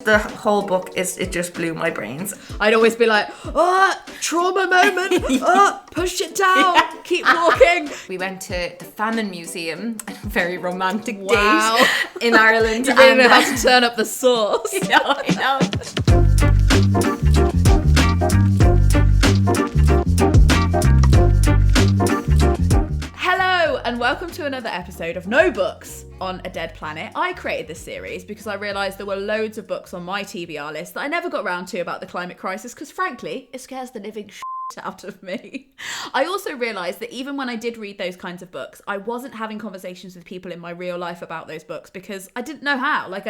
the whole book it just blew my brains. I'd always be like, trauma moment, push it down, keep walking. We went to the Famine Museum, a very romantic Wow. date in Ireland. You really know how to turn up the sauce. I know. Hello and welcome to another episode of No Books on a Dead Planet. I created this series because I realised there were loads of books on my TBR list that I never got round to about the climate crisis because frankly, it scares the living shit out of me. I also realised that even when I did read those kinds of books, I wasn't having conversations with people in my real life about those books because I didn't know how. Like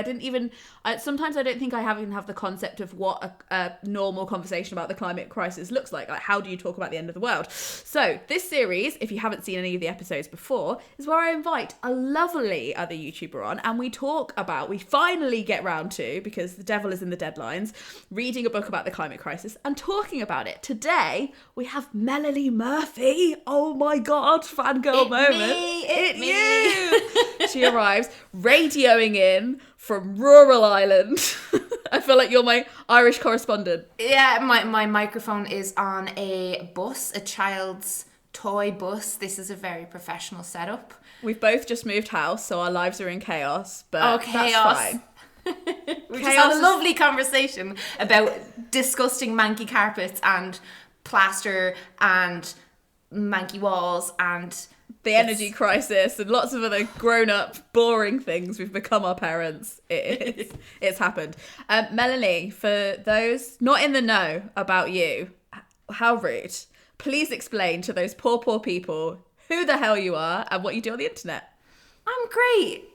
sometimes I don't think I even have the concept of what a normal conversation about the climate crisis looks like. Like, how do you talk about the end of the world? So this series, if you haven't seen any of the episodes before, is where I invite a lovely other YouTuber on and we finally get round to, because the devil is in the deadlines, reading a book about the climate crisis and talking about it. Today, we have Melanie Murphy. Oh my God, fangirl moment. It's me. She arrives radioing in from rural Ireland. I feel like you're my Irish correspondent. Yeah, my microphone is on a bus, a child's toy bus. This is a very professional setup. We've both just moved house, so our lives are in chaos, but chaos. That's fine. We just had a lovely conversation about disgusting manky carpets and plaster and manky walls and the energy crisis and lots of other grown-up boring things. We've become our parents. It's happened. Melanie, for those not in the know about you, how rude, please explain to those poor people who the hell you are and what you do on the internet. I'm great.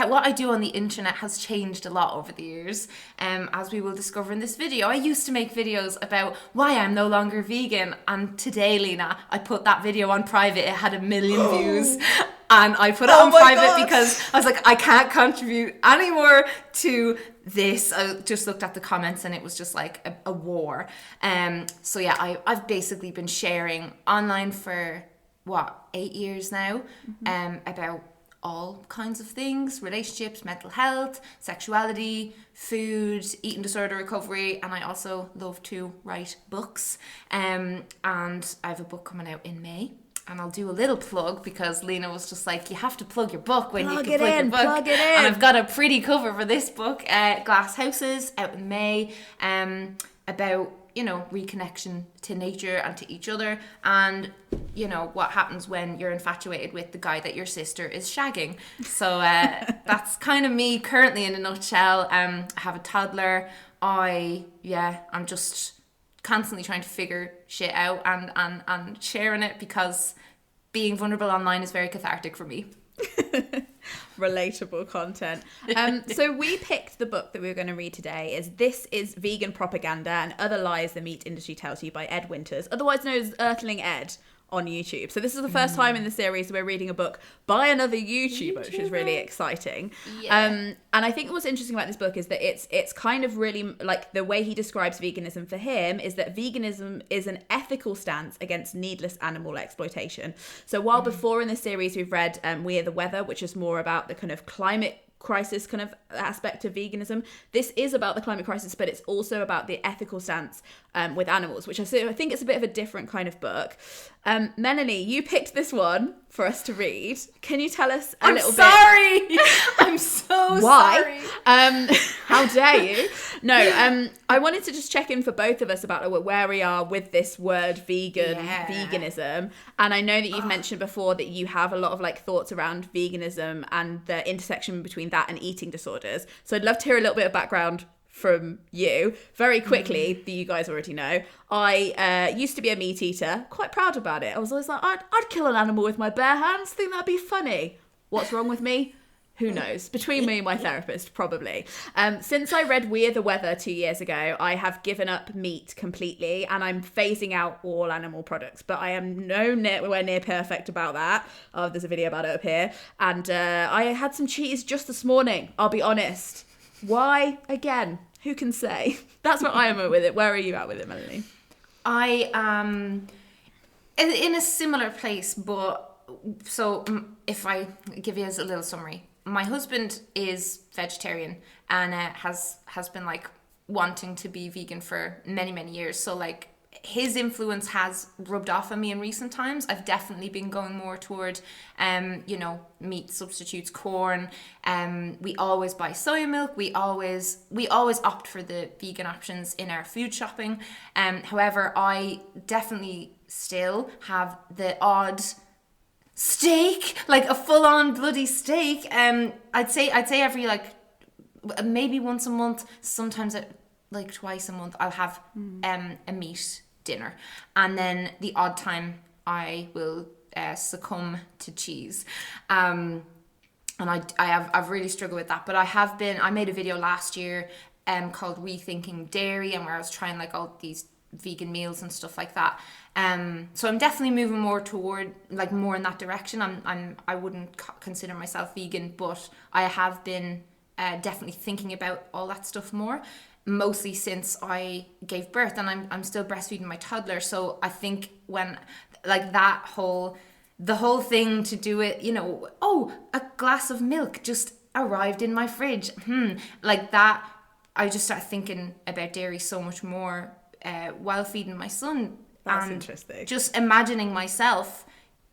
What I do on the internet has changed a lot over the years. As we will discover in this video, I used to make videos about why I'm no longer vegan. And today, Leena, I put that video on private. It had 1 million views. And I put it on private because I was like, I can't contribute anymore to this. I just looked at the comments and it was just like a war. I've basically been sharing online for 8 years now, about all kinds of things: relationships, mental health, sexuality, food, eating disorder recovery, and I also love to write books. And I have a book coming out in May. And I'll do a little plug because Leena was just like, you have to plug your book when you can plug your book. Plug it in. And I've got a pretty cover for this book, Glass Houses, out in May, about reconnection to nature and to each other, and what happens when you're infatuated with the guy that your sister is shagging. So that's kind of me currently in a nutshell. I have a toddler. I'm just constantly trying to figure shit out and sharing it because being vulnerable online is very cathartic for me. Relatable content. So we picked the book that we were going to read today. This is Vegan Propaganda and Other Lies the Meat Industry Tells You by Ed Winters, otherwise known as Earthling Ed on YouTube. So this is the first time in the series we're reading a book by another YouTuber, which is really exciting. Yeah. And I think what's interesting about this book is that it's kind of really like the way he describes veganism for him is that veganism is an ethical stance against needless animal exploitation. So while before in the series we've read We Are the Weather, which is more about the kind of climate crisis kind of aspect of veganism, this is about the climate crisis, but it's also about the ethical stance with animals, which I think it's a bit of a different kind of book. Melanie, you picked this one for us to read. Can you tell us a little bit? I'm so Why? sorry. How dare you? No, I wanted to just check in for both of us about where we are with this word veganism. And I know that you've mentioned before that you have a lot of thoughts around veganism and the intersection between that and eating disorders. So I'd love to hear a little bit of background from you. Very quickly, that you guys already know, I used to be a meat eater, quite proud about it. I was always like, I'd kill an animal with my bare hands, think that'd be funny. What's wrong with me? Who knows? Between me and my therapist, probably. Since I read We Are the Weather 2 years ago, I have given up meat completely and I'm phasing out all animal products, but I am nowhere near perfect about that. Oh, there's a video about it up here. And I had some cheese just this morning, I'll be honest. Why? Again, who can say? That's where I am with it. Where are you at with it, Melanie? I am in a similar place, but so if I give you as a little summary, my husband is vegetarian and has been like wanting to be vegan for many, many years. So like his influence has rubbed off on me in recent times. I've definitely been going more toward, meat substitutes, corn. We always buy soy milk. We always opt for the vegan options in our food shopping. However, I definitely still have the odd steak, like a full-on bloody steak. I'd say every like maybe once a month, sometimes like twice a month, I'll have a meat dinner, and then the odd time I will succumb to cheese. And I've really struggled with that, but I made a video last year called Rethinking Dairy, and where I was trying like all these vegan meals and stuff like that. So I'm definitely moving more toward like more in that direction. I wouldn't consider myself vegan, but I have been definitely thinking about all that stuff more, mostly since I gave birth, and I'm still breastfeeding my toddler. So I think when like the whole thing to do it, a glass of milk just arrived in my fridge, like that, I just started thinking about dairy so much more while feeding my son. That's interesting. Just imagining myself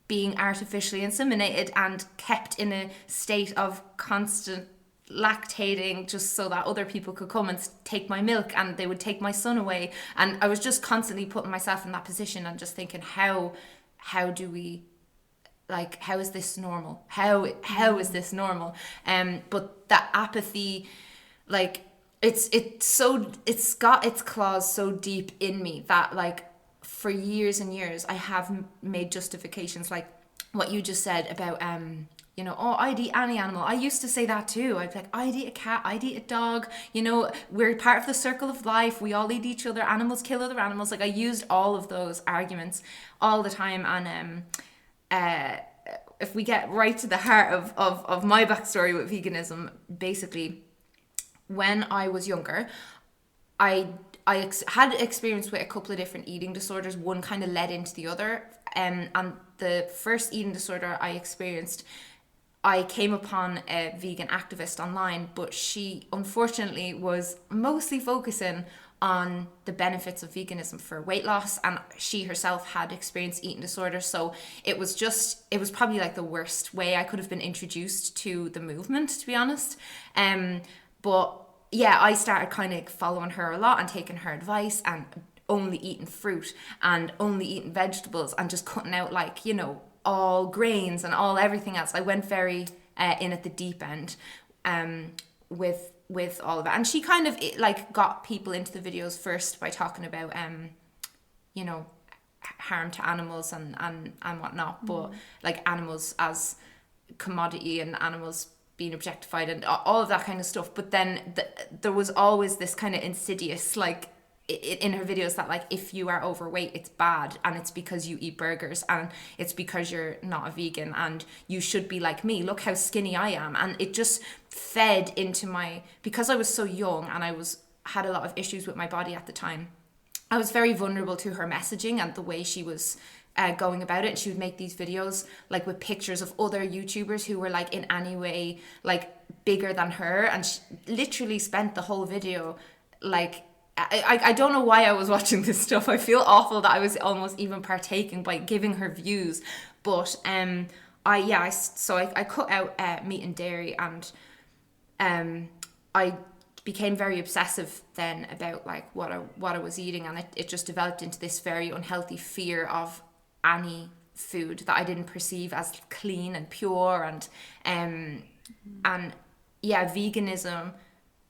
being artificially inseminated and kept in a state of constant lactating, just so that other people could come and take my milk, and they would take my son away. And I was just constantly putting myself in that position and just thinking, how do we, like, how is this normal? How is this normal? But that apathy, like, it's got its claws so deep in me that like for years and years I have made justifications, like what you just said about I'd eat any animal. I used to say that too. I'd be like, I'd eat a cat, I'd eat a dog, we're part of the circle of life, we all eat each other, animals kill other animals. Like I used all of those arguments all the time. And if we get right to the heart of my backstory with veganism, basically when I was younger, I had experience with a couple of different eating disorders. One kind of led into the other. And the first eating disorder I experienced, I came upon a vegan activist online, but she unfortunately was mostly focusing on the benefits of veganism for weight loss, and she herself had experienced eating disorder. So it was probably like the worst way I could have been introduced to the movement, to be honest. But yeah, I started kind of following her a lot and taking her advice and only eating fruit and only eating vegetables and just cutting out all grains and all everything else. I went very in at the deep end with all of that. And she kind of got people into the videos first by talking about harm to animals and whatnot, but like animals as commodity and animals being objectified and all of that kind of stuff. But then there was always this kind of insidious, like in her videos, that like if you are overweight it's bad, and it's because you eat burgers, and it's because you're not a vegan, and you should be like me, look how skinny I am. And it just fed into because I was so young and had a lot of issues with my body at the time, I was very vulnerable to her messaging and the way she was going about it. And she would make these videos like with pictures of other YouTubers who were like in any way like bigger than her, and she literally spent the whole video like I don't know why I was watching this stuff. I feel awful that I was almost even partaking by giving her views. But I cut out meat and dairy, and I became very obsessive then about like what I was eating, and it just developed into this very unhealthy fear of any food that I didn't perceive as clean and pure. And veganism,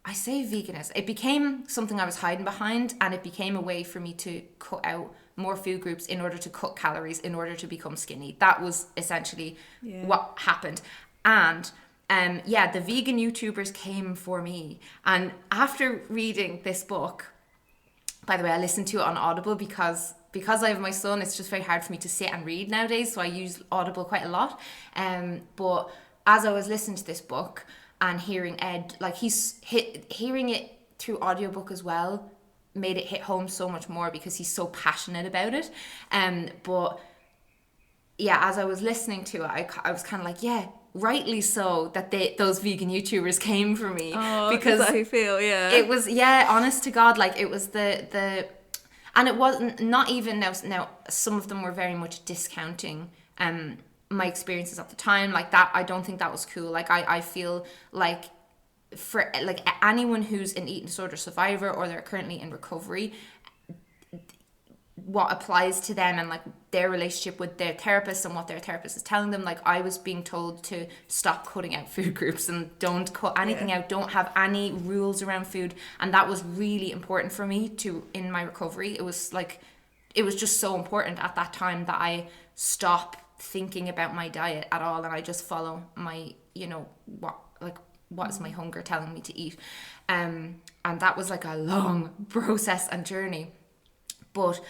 I say veganism, it became something I was hiding behind, and it became a way for me to cut out more food groups in order to cut calories, in order to become skinny. That was essentially what happened. And the vegan YouTubers came for me. And after reading this book, by the way, I listened to it on Audible because I have my son, it's just very hard for me to sit and read nowadays, so I use Audible quite a lot. But as I was listening to this book and hearing Ed, like hearing it through audiobook as well, made it hit home so much more because he's so passionate about it. But yeah, as I was listening to it, I was kind of like, yeah, rightly so that those vegan YouTubers came for me. Because I feel, it was, honest to God, like it was the and it wasn't, not even now some of them were very much discounting my experiences at the time, like that. I don't think that was cool. Like I feel like for like anyone who's an eating disorder survivor or they're currently in recovery, what applies to them and like their relationship with their therapist and what their therapist is telling them. Like I was being told to stop cutting out food groups and don't cut anything out, don't have any rules around food, and that was really important for me in my recovery. It was just so important at that time that I stop thinking about my diet at all and I just follow my, what is my hunger telling me to eat, and that was like a long process and journey. But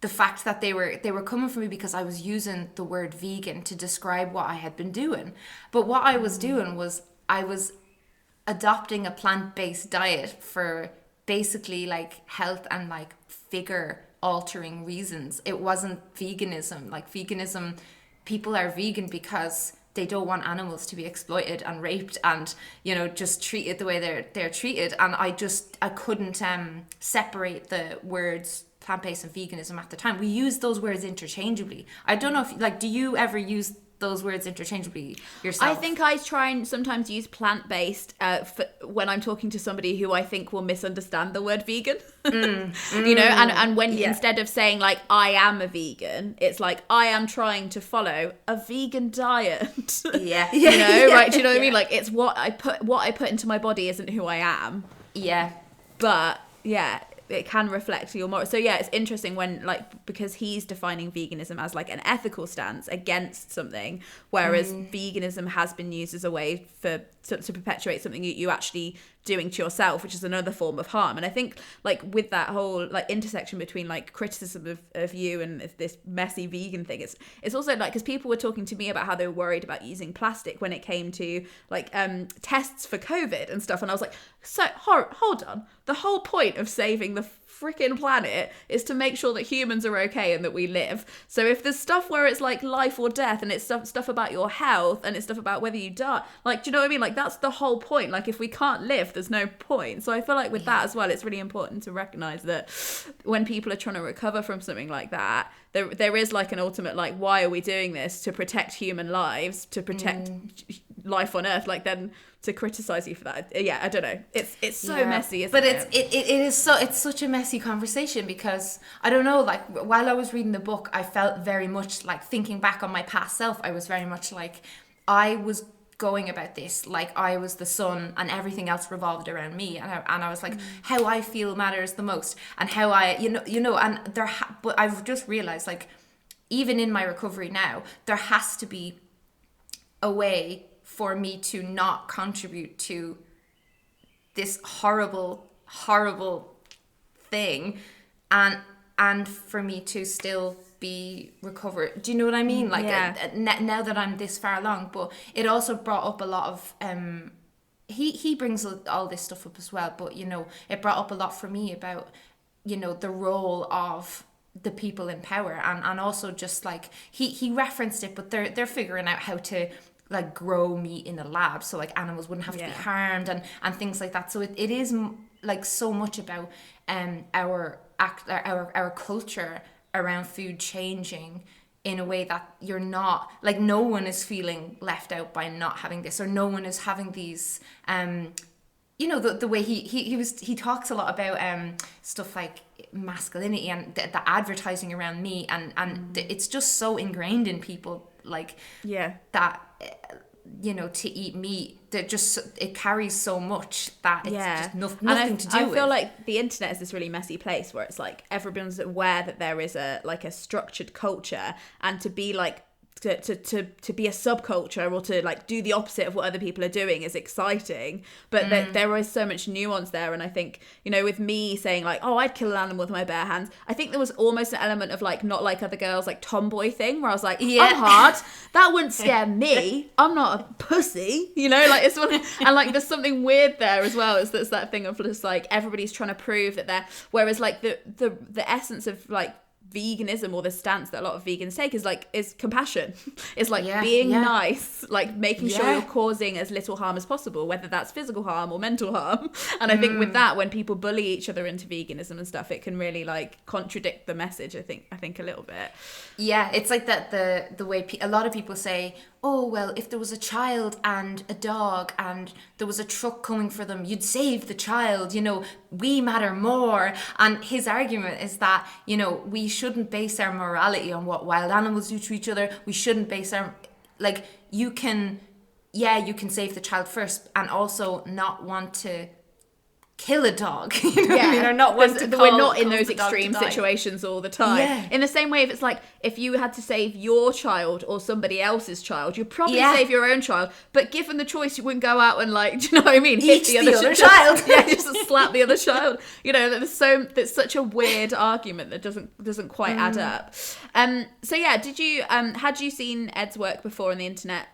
the fact that they were coming for me because I was using the word vegan to describe what I had been doing. But what I was doing was I was adopting a plant-based diet for basically like health and like figure altering reasons. It wasn't veganism. Like veganism, people are vegan because they don't want animals to be exploited and raped and, just treated the way they're treated. And I couldn't separate the words plant-based and veganism at the time. We use those words interchangeably. I don't know if, do you ever use those words interchangeably yourself? I think I try and sometimes use plant-based when I'm talking to somebody who I think will misunderstand the word vegan. And when instead of saying like I am a vegan, it's like I am trying to follow a vegan diet. Yeah. Right? Do you know what I mean? Like it's what I put into my body isn't who I am. Yeah. But it can reflect your moral. So it's interesting when because he's defining veganism as like an ethical stance against something, whereas veganism has been used as a way to perpetuate something you actually doing to yourself, which is another form of harm. And I think like with that whole like intersection between like criticism of you and this messy vegan thing, it's also like because people were talking to me about how they were worried about using plastic when it came to like tests for COVID and stuff, and I was like, so hold on, the whole point of saving the freaking planet is to make sure that humans are okay and that we live. So if there's stuff where it's like life or death and it's stuff about your health and it's stuff about whether you die, like, do you know what I mean? Like that's the whole point. Like if we can't live, there's no point. So I feel like with that as well, it's really important to recognize that when people are trying to recover from something like that, there is like an ultimate like, why are we doing this? To protect human lives, to protect life on Earth. Like then to criticize you for that, I don't know. It's so messy, isn't it? But it's such a messy conversation because I don't know. Like while I was reading the book, I felt very much like thinking back on my past self. I was very much like I was going about this like I was the sun and everything else revolved around me, and I was like how I feel matters the most and how I and but I've just realized like even in my recovery now there has to be a way for me to not contribute to this horrible thing and for me to still be recovered. Do you know what I mean? Like now that I'm this far along, but it also brought up a lot of he brings all this stuff up as well, but it brought up a lot for me about the role of the people in power and also just like he referenced it, but they're figuring out how to like grow meat in a lab so like animals wouldn't have to be harmed and things like that. So it is like so much about our culture around food changing in a way that you're not like no one is feeling left out by not having this, or no one is having these the way he talks a lot about stuff like masculinity and the advertising around meat and it's just so ingrained in people like that to eat meat that just it carries so much that it's just nothing to do with. I feel like the internet is this really messy place where it's like everyone's aware that there is a structured culture, and to be like to be a subculture or to like do the opposite of what other people are doing is exciting, but there is so much nuance there. And I think with me saying like, oh, I'd kill an animal with my bare hands, I think there was almost an element of like not like other girls, like tomboy thing, where I was like, I'm hard, that wouldn't scare me, I'm not a pussy, like it's one, and like there's something weird there as well. It's that thing of just like everybody's trying to prove that they're, whereas like the essence of like veganism or the stance that a lot of vegans take is compassion. It's like being yeah. nice, like making sure you're causing as little harm as possible, whether that's physical harm or mental harm. And I think with that, when people bully each other into veganism and stuff, it can really like contradict the message, I think a little bit. Yeah, it's like that the way a lot of people say, oh, well, if there was a child and a dog and there was a truck coming for them, you'd save the child, you know, we matter more. And his argument is that, you know, we shouldn't base our morality on what wild animals do to each other. We shouldn't base our, like, you can save the child first and also not want to kill a dog, you know what I mean? Or not want to we're not in those extreme situations all the time. Yeah. In the same way, if it's like, if you had to save your child or somebody else's child, you'd probably save your own child, but given the choice, you wouldn't go out and like, do you know what I mean? Hit the other child. Yeah, just slap the other child. You know, that's such a weird argument that doesn't quite add up. So yeah, did you had you seen Ed's work before on the internet,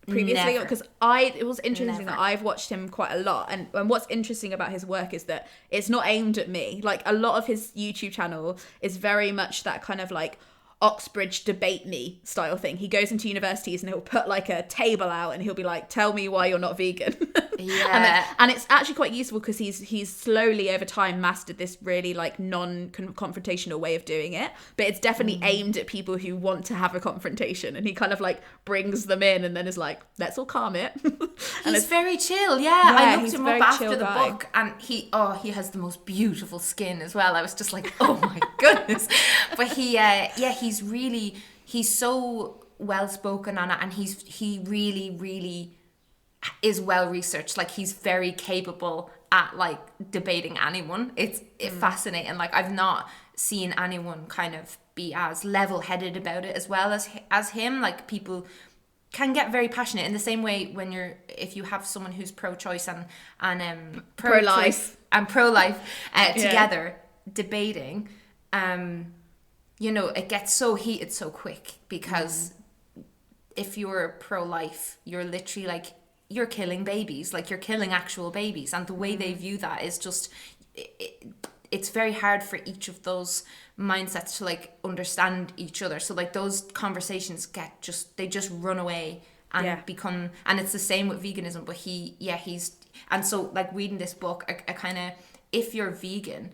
previously? Never. Because it was interesting that I've watched him quite a lot, and what's interesting about his work is that it's not aimed at me. Like, a lot of his YouTube channel is very much that kind of like Oxbridge debate me style thing. He goes into universities and he'll put like a table out and he'll be like, tell me why you're not vegan. And it's actually quite useful because he's slowly over time mastered this really like non-confrontational way of doing it, but it's definitely aimed at people who want to have a confrontation, and he kind of like brings them in and then is like, let's all calm it. And he's very chill. I looked him up after the book, and he has the most beautiful skin as well. I was just like, oh my goodness. But he's so well spoken on it, and he really is well researched. Like, he's very capable at like debating anyone. It's fascinating. Like, I've not seen anyone kind of be as level-headed about it as well as him. Like, people can get very passionate in the same way if you have someone who's pro-choice and pro-life together debating, you know, it gets so heated so quick, because if you're pro-life, you're literally like, you're killing babies, like you're killing actual babies, and the way they view that is just it's very hard for each of those mindsets to like understand each other. So like those conversations they just run away and become, and it's the same with veganism. But he's and so like reading this book, I kind of, if you're vegan,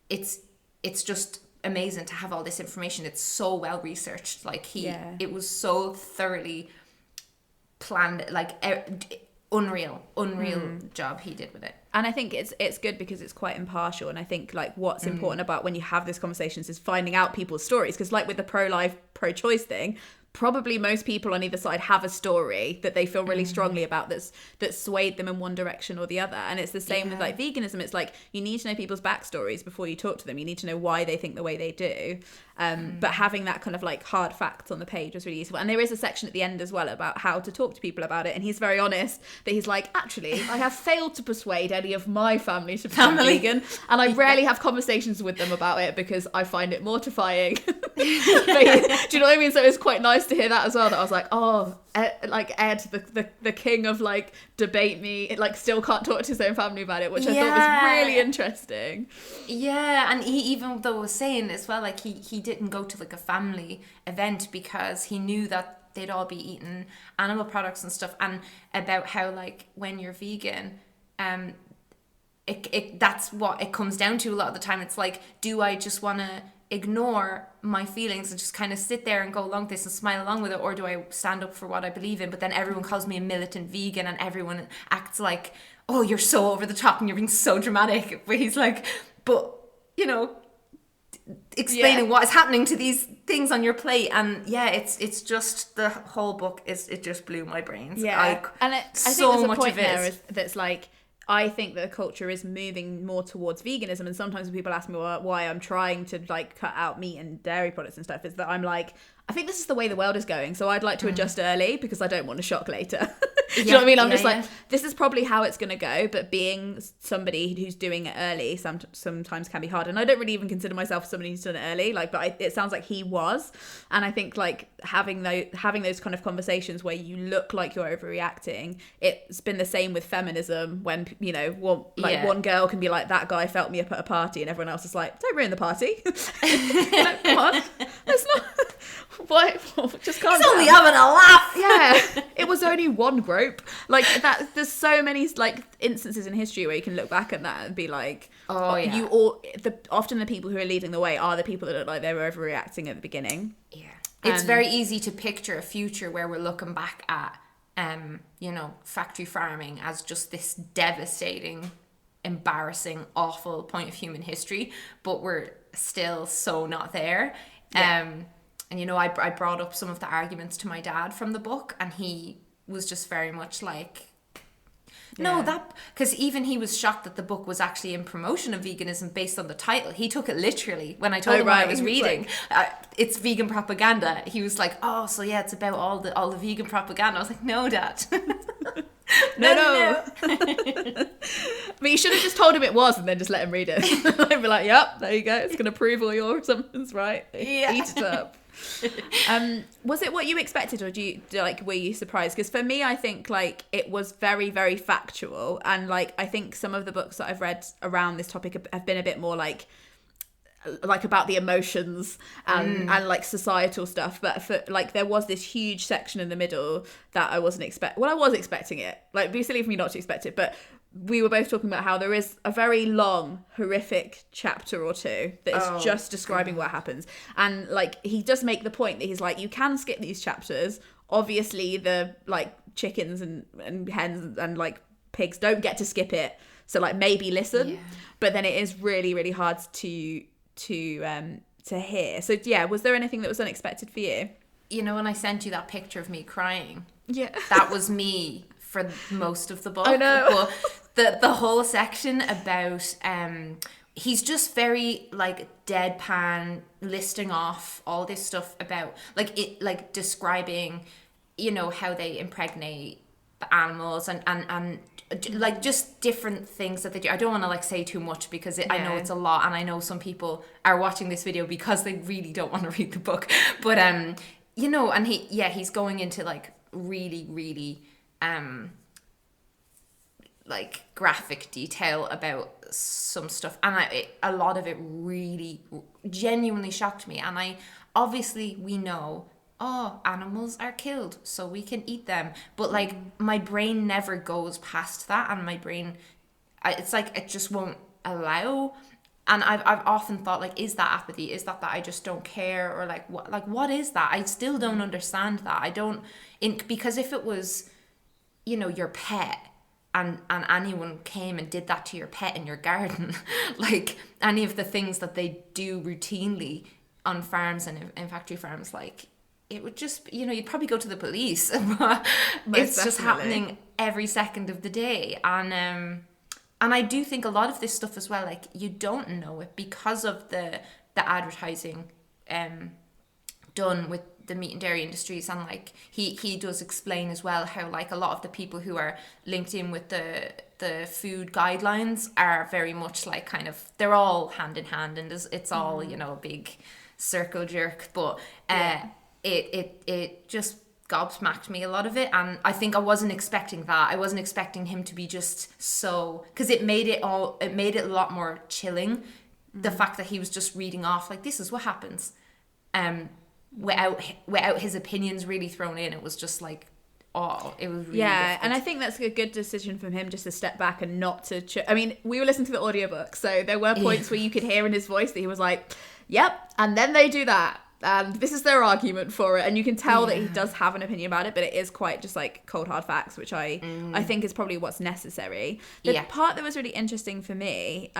it's just amazing to have all this information. It's so well researched. Like it was so thoroughly planned, like unreal job he did with it. And I think it's good because it's quite impartial. And I think like what's important about when you have these conversations is finding out people's stories. Because like with the pro-life, pro-choice thing, probably most people on either side have a story that they feel really strongly about that swayed them in one direction or the other. And it's the same with like veganism. It's like, you need to know people's backstories before you talk to them. You need to know why they think the way they do. But having that kind of like hard facts on the page was really useful. And there is a section at the end as well about how to talk to people about it. And he's very honest that he's like, actually, I have failed to persuade any of my family to become vegan. And I rarely have conversations with them about it because I find it mortifying. Do you know what I mean? So it's quite nice to hear that as well, that I was like, oh, like Ed, the king of like debate me, it like still can't talk to his own family about it, which I thought was really interesting. And he, even though was saying as well, like he didn't go to like a family event because he knew that they'd all be eating animal products and stuff, and about how like when you're vegan, that's what it comes down to a lot of the time. It's like, do I just want to ignore my feelings and just kind of sit there and go along with this and smile along with it, or do I stand up for what I believe in? But then everyone calls me a militant vegan and everyone acts like, oh, you're so over the top and you're being so dramatic. But he's like, but you know, explaining what is happening to these things on your plate. And it's just, the whole book it just blew my brains. I think there's a point there that's like, I think that the culture is moving more towards veganism, and sometimes when people ask me why I'm trying to like cut out meat and dairy products and stuff, is that I'm like, I think this is the way the world is going, so I'd like to adjust early because I don't want to shock later. Do you know what I mean? I'm just like, this is probably how it's going to go, but being somebody who's doing it early sometimes can be hard. And I don't really even consider myself somebody who's done it early, like, but it sounds like he was. And I think like having those kind of conversations where you look like you're overreacting, it's been the same with feminism when, you know, one girl can be like, that guy felt me up at a party, and everyone else is like, don't ruin the party. Like, come on, it's not. What? Just calm down. He's only having a laugh. Yeah, it was only one group. Like that. There's so many like instances in history where you can look back at that and be like, oh yeah. Often the people who are leading the way are the people that look like they were overreacting at the beginning. Yeah, it's very easy to picture a future where we're looking back at, you know, factory farming as just this devastating, embarrassing, awful point of human history, but we're still so not there. Yeah. And, you know, I brought up some of the arguments to my dad from the book, and he was just very much like, no, because even he was shocked that the book was actually in promotion of veganism based on the title. He took it literally when I told him what I was reading. It's vegan propaganda. He was like, oh, so yeah, it's about all the vegan propaganda. I was like, no, Dad. No. But you should have just told him it was and then just let him read it. I'd be like, yep, there you go. It's going to prove all your assumptions right. Yeah. Eat it up. Was it what you expected, or were you surprised? Because for me, I think like it was very, very factual, and like I think some of the books that I've read around this topic have been a bit more like about the emotions and like societal stuff, but for like there was this huge section in the middle that I wasn't I was expecting it, like it'd be silly for me not to expect it, but we were both talking about how there is a very long, horrific chapter or two that is just describing what happens. And like he does make the point that he's like, you can skip these chapters. Obviously the like chickens and hens and like pigs don't get to skip it. So like maybe listen. Yeah. But then it is really, really hard to hear. So yeah, was there anything that was unexpected for you? You know, when I sent you that picture of me crying, yeah, that was me for most of the book. I know. But the whole section about he's just very like deadpan, listing off all this stuff about like describing, you know, how they impregnate the animals and like just different things that they do. I don't want to like say too much because I know it's a lot, and I know some people are watching this video because they really don't want to read the book. But you know, and he's going into like really, really like graphic detail about some stuff, and a lot of it really genuinely shocked me. And we know, animals are killed so we can eat them, but like my brain never goes past that, and my brain it's like it just won't allow. And I've often thought, like, is that apathy? Is that I just don't care? Or like what is that? I still don't understand that. Because if it was, you know, your pet, and anyone came and did that to your pet in your garden, like any of the things that they do routinely on farms and in factory farms, like it would just, you know, you'd probably go to the police. It's just happening every second of the day. And I do think a lot of this stuff as well, like you don't know it because of the advertising done with the meat and dairy industries. And like he does explain as well how like a lot of the people who are linked in with the food guidelines are very much like kind of, they're all hand in hand, and it's all, you know, a big circle jerk. But it just gobsmacked me, a lot of it. And I think I wasn't expecting that. I wasn't expecting him to be just so, because it made it a lot more chilling, the fact that he was just reading off like, this is what happens, without his opinions really thrown in. It was just like, it was really difficult. And I think that's a good decision from him, just to step back and not to I mean, we were listening to the audiobook, so there were points where you could hear in his voice that he was like, yep, and then they do that, and this is their argument for it, and you can tell that he does have an opinion about it, but it is quite just like cold hard facts, which I think is probably what's necessary. The part that was really interesting for me,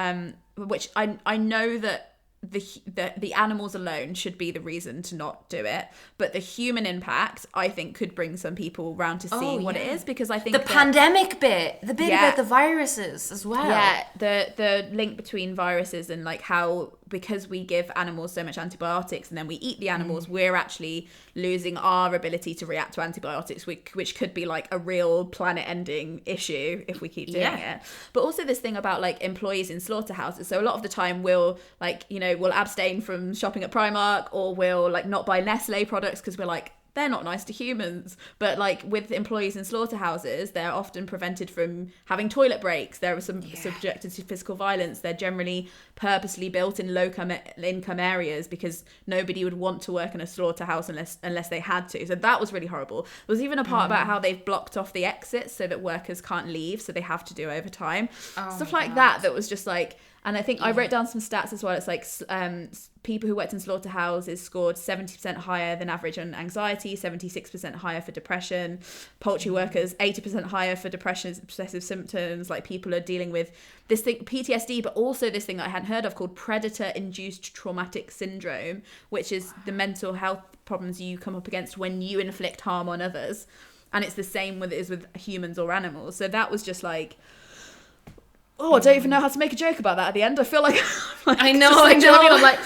which I know that the animals alone should be the reason to not do it, but the human impact I think could bring some people round to see what it is, because I think the pandemic bit, the bit about the viruses as well, the link between viruses and like how because we give animals so much antibiotics and then we eat the animals, we're actually losing our ability to react to antibiotics, which could be like a real planet ending issue if we keep doing it. But also this thing about like employees in slaughterhouses. So a lot of the time we'll like, you know, we'll abstain from shopping at Primark, or we'll like not buy Nestle products because we're like, they're not nice to humans. But like with employees in slaughterhouses, they're often prevented from having toilet breaks. They're subjected to physical violence. They're generally purposely built in low income areas because nobody would want to work in a slaughterhouse unless they had to. So that was really horrible. There was even a part about how they've blocked off the exits so that workers can't leave, so they have to do overtime. Stuff like that was just like, and I think I wrote down some stats as well. It's like people who worked in slaughterhouses scored 70% higher than average on anxiety, 76% higher for depression. Poultry workers, 80% higher for depression, obsessive symptoms. Like people are dealing with this thing, PTSD, but also this thing that I hadn't heard of called predator-induced traumatic syndrome, which is the mental health problems you come up against when you inflict harm on others. And it's the same with humans or animals. So that was just like, I don't even know how to make a joke about that at the end. I feel like, I know. I'm like,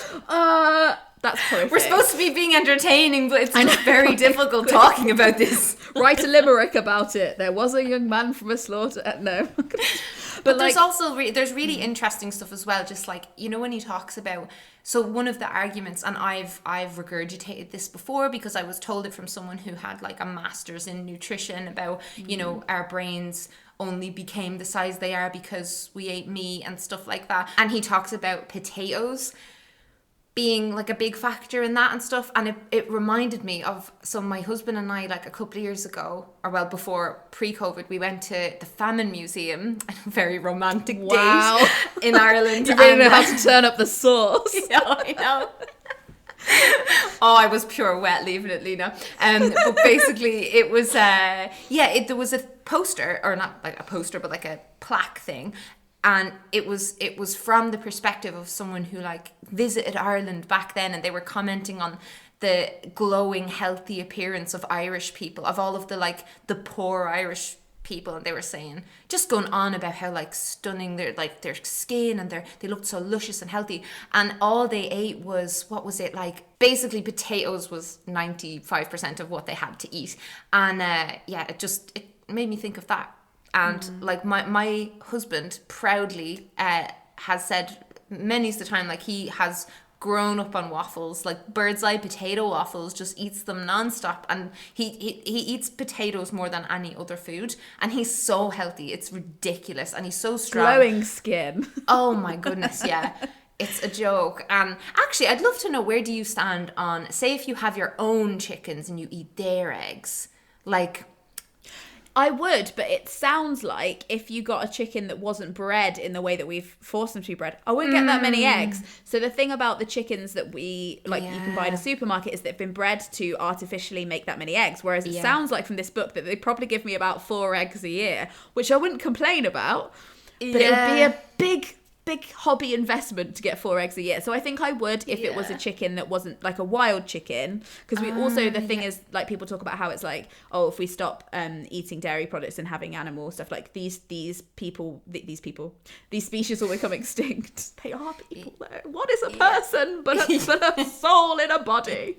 that's horrific. We're supposed to be being entertaining, but it's just very difficult talking about this. Write a limerick about it. There was a young man from a slaughter. No. But there's also there's really interesting stuff as well. Just like, you know, when he talks about, so one of the arguments, and I've regurgitated this before because I was told it from someone who had like a master's in nutrition about, you know, our brains only became the size they are because we ate meat and stuff like that. And he talks about potatoes being like a big factor in that and stuff. And it reminded me of, so my husband and I, like a couple of years ago, or well, before pre-COVID, we went to the Famine Museum, a very romantic date in Ireland. You really know how to turn up the sauce. Yeah, I know. Oh, I was pure wet leaving it, Leena. But basically it was, there was a poster, or not like a poster, but like a plaque thing. And it was from the perspective of someone who like visited Ireland back then, and they were commenting on the glowing, healthy appearance of Irish people, of all of the like the poor Irish people, and they were saying, just going on about how like stunning their skin, and they looked so luscious and healthy, and all they ate was, what was it, like basically potatoes was 95% of what they had to eat. And it made me think of that. And like my husband proudly has said many's the time, like he has grown up on waffles, like bird's eye potato waffles, just eats them nonstop, and he eats potatoes more than any other food, and he's so healthy, it's ridiculous, and he's so strong. Glowing skin. Oh my goodness, yeah. It's a joke. And actually, I'd love to know, where do you stand on, say if you have your own chickens and you eat their eggs, like... I would, but it sounds like if you got a chicken that wasn't bred in the way that we've forced them to be bred, I wouldn't get that many eggs. So the thing about the chickens that we, like, you can buy in a supermarket is they've been bred to artificially make that many eggs. Whereas it sounds like from this book that they probably give me about 4 eggs a year, which I wouldn't complain about. But it would be a big hobby investment to get 4 eggs a year. So I think I would if it was a chicken that wasn't like a wild chicken, because we also, the thing is, like, people talk about how it's like, oh, if we stop eating dairy products and having animal stuff, like these species will become extinct. They are people though. What is a person but a soul in a body?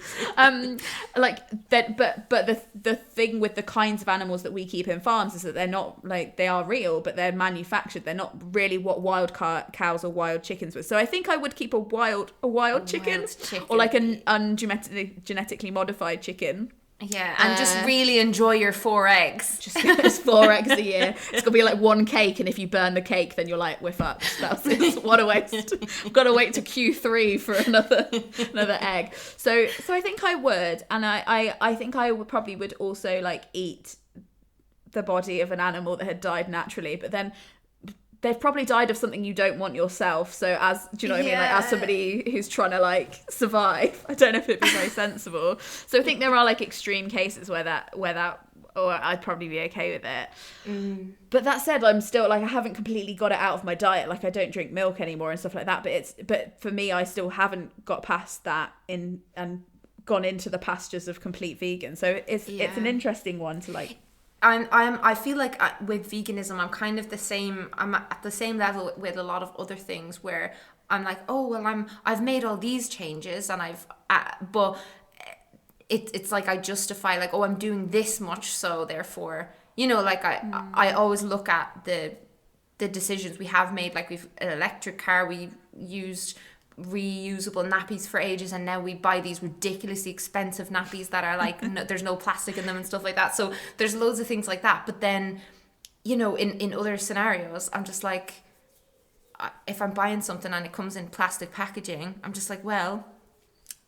Like that, but the thing with the kinds of animals that we keep in farms is that they're not, like, they are real, but they're manufactured. They're not really what wild cows or wild chickens were. So I think I would keep a wild chicken, or like an genetically modified chicken. Yeah, and just really enjoy your 4 eggs. Just 4 eggs a year. It's gonna be like 1 cake, and if you burn the cake, then you're like, we're fucked. What a waste. I've got to wait to Q3 for another egg. So I think I would, and I think I would probably would also like eat the body of an animal that had died naturally, but then they've probably died of something you don't want yourself. So do you know what I mean? Like, as somebody who's trying to like survive, I don't know if it'd be very sensible. So I think there are like extreme cases where that, or I'd probably be okay with it. But that said, I'm still like, I haven't completely got it out of my diet. Like, I don't drink milk anymore and stuff like that. But for me, I still haven't got past that and gone into the pastures of complete vegan. So it's an interesting one to like. I feel like with veganism, I'm kind of the same. I'm at the same level with a lot of other things where I'm like, oh well, I've made all these changes, and but it's like I justify like, oh, I'm doing this much, so therefore, like I always look at the decisions we have made. Like we've an electric car, we used reusable nappies for ages, and now we buy these ridiculously expensive nappies that are like there's no plastic in them and stuff like that. So there's loads of things like that. But then, in other scenarios, I'm just like, if I'm buying something and it comes in plastic packaging, I'm just like, well,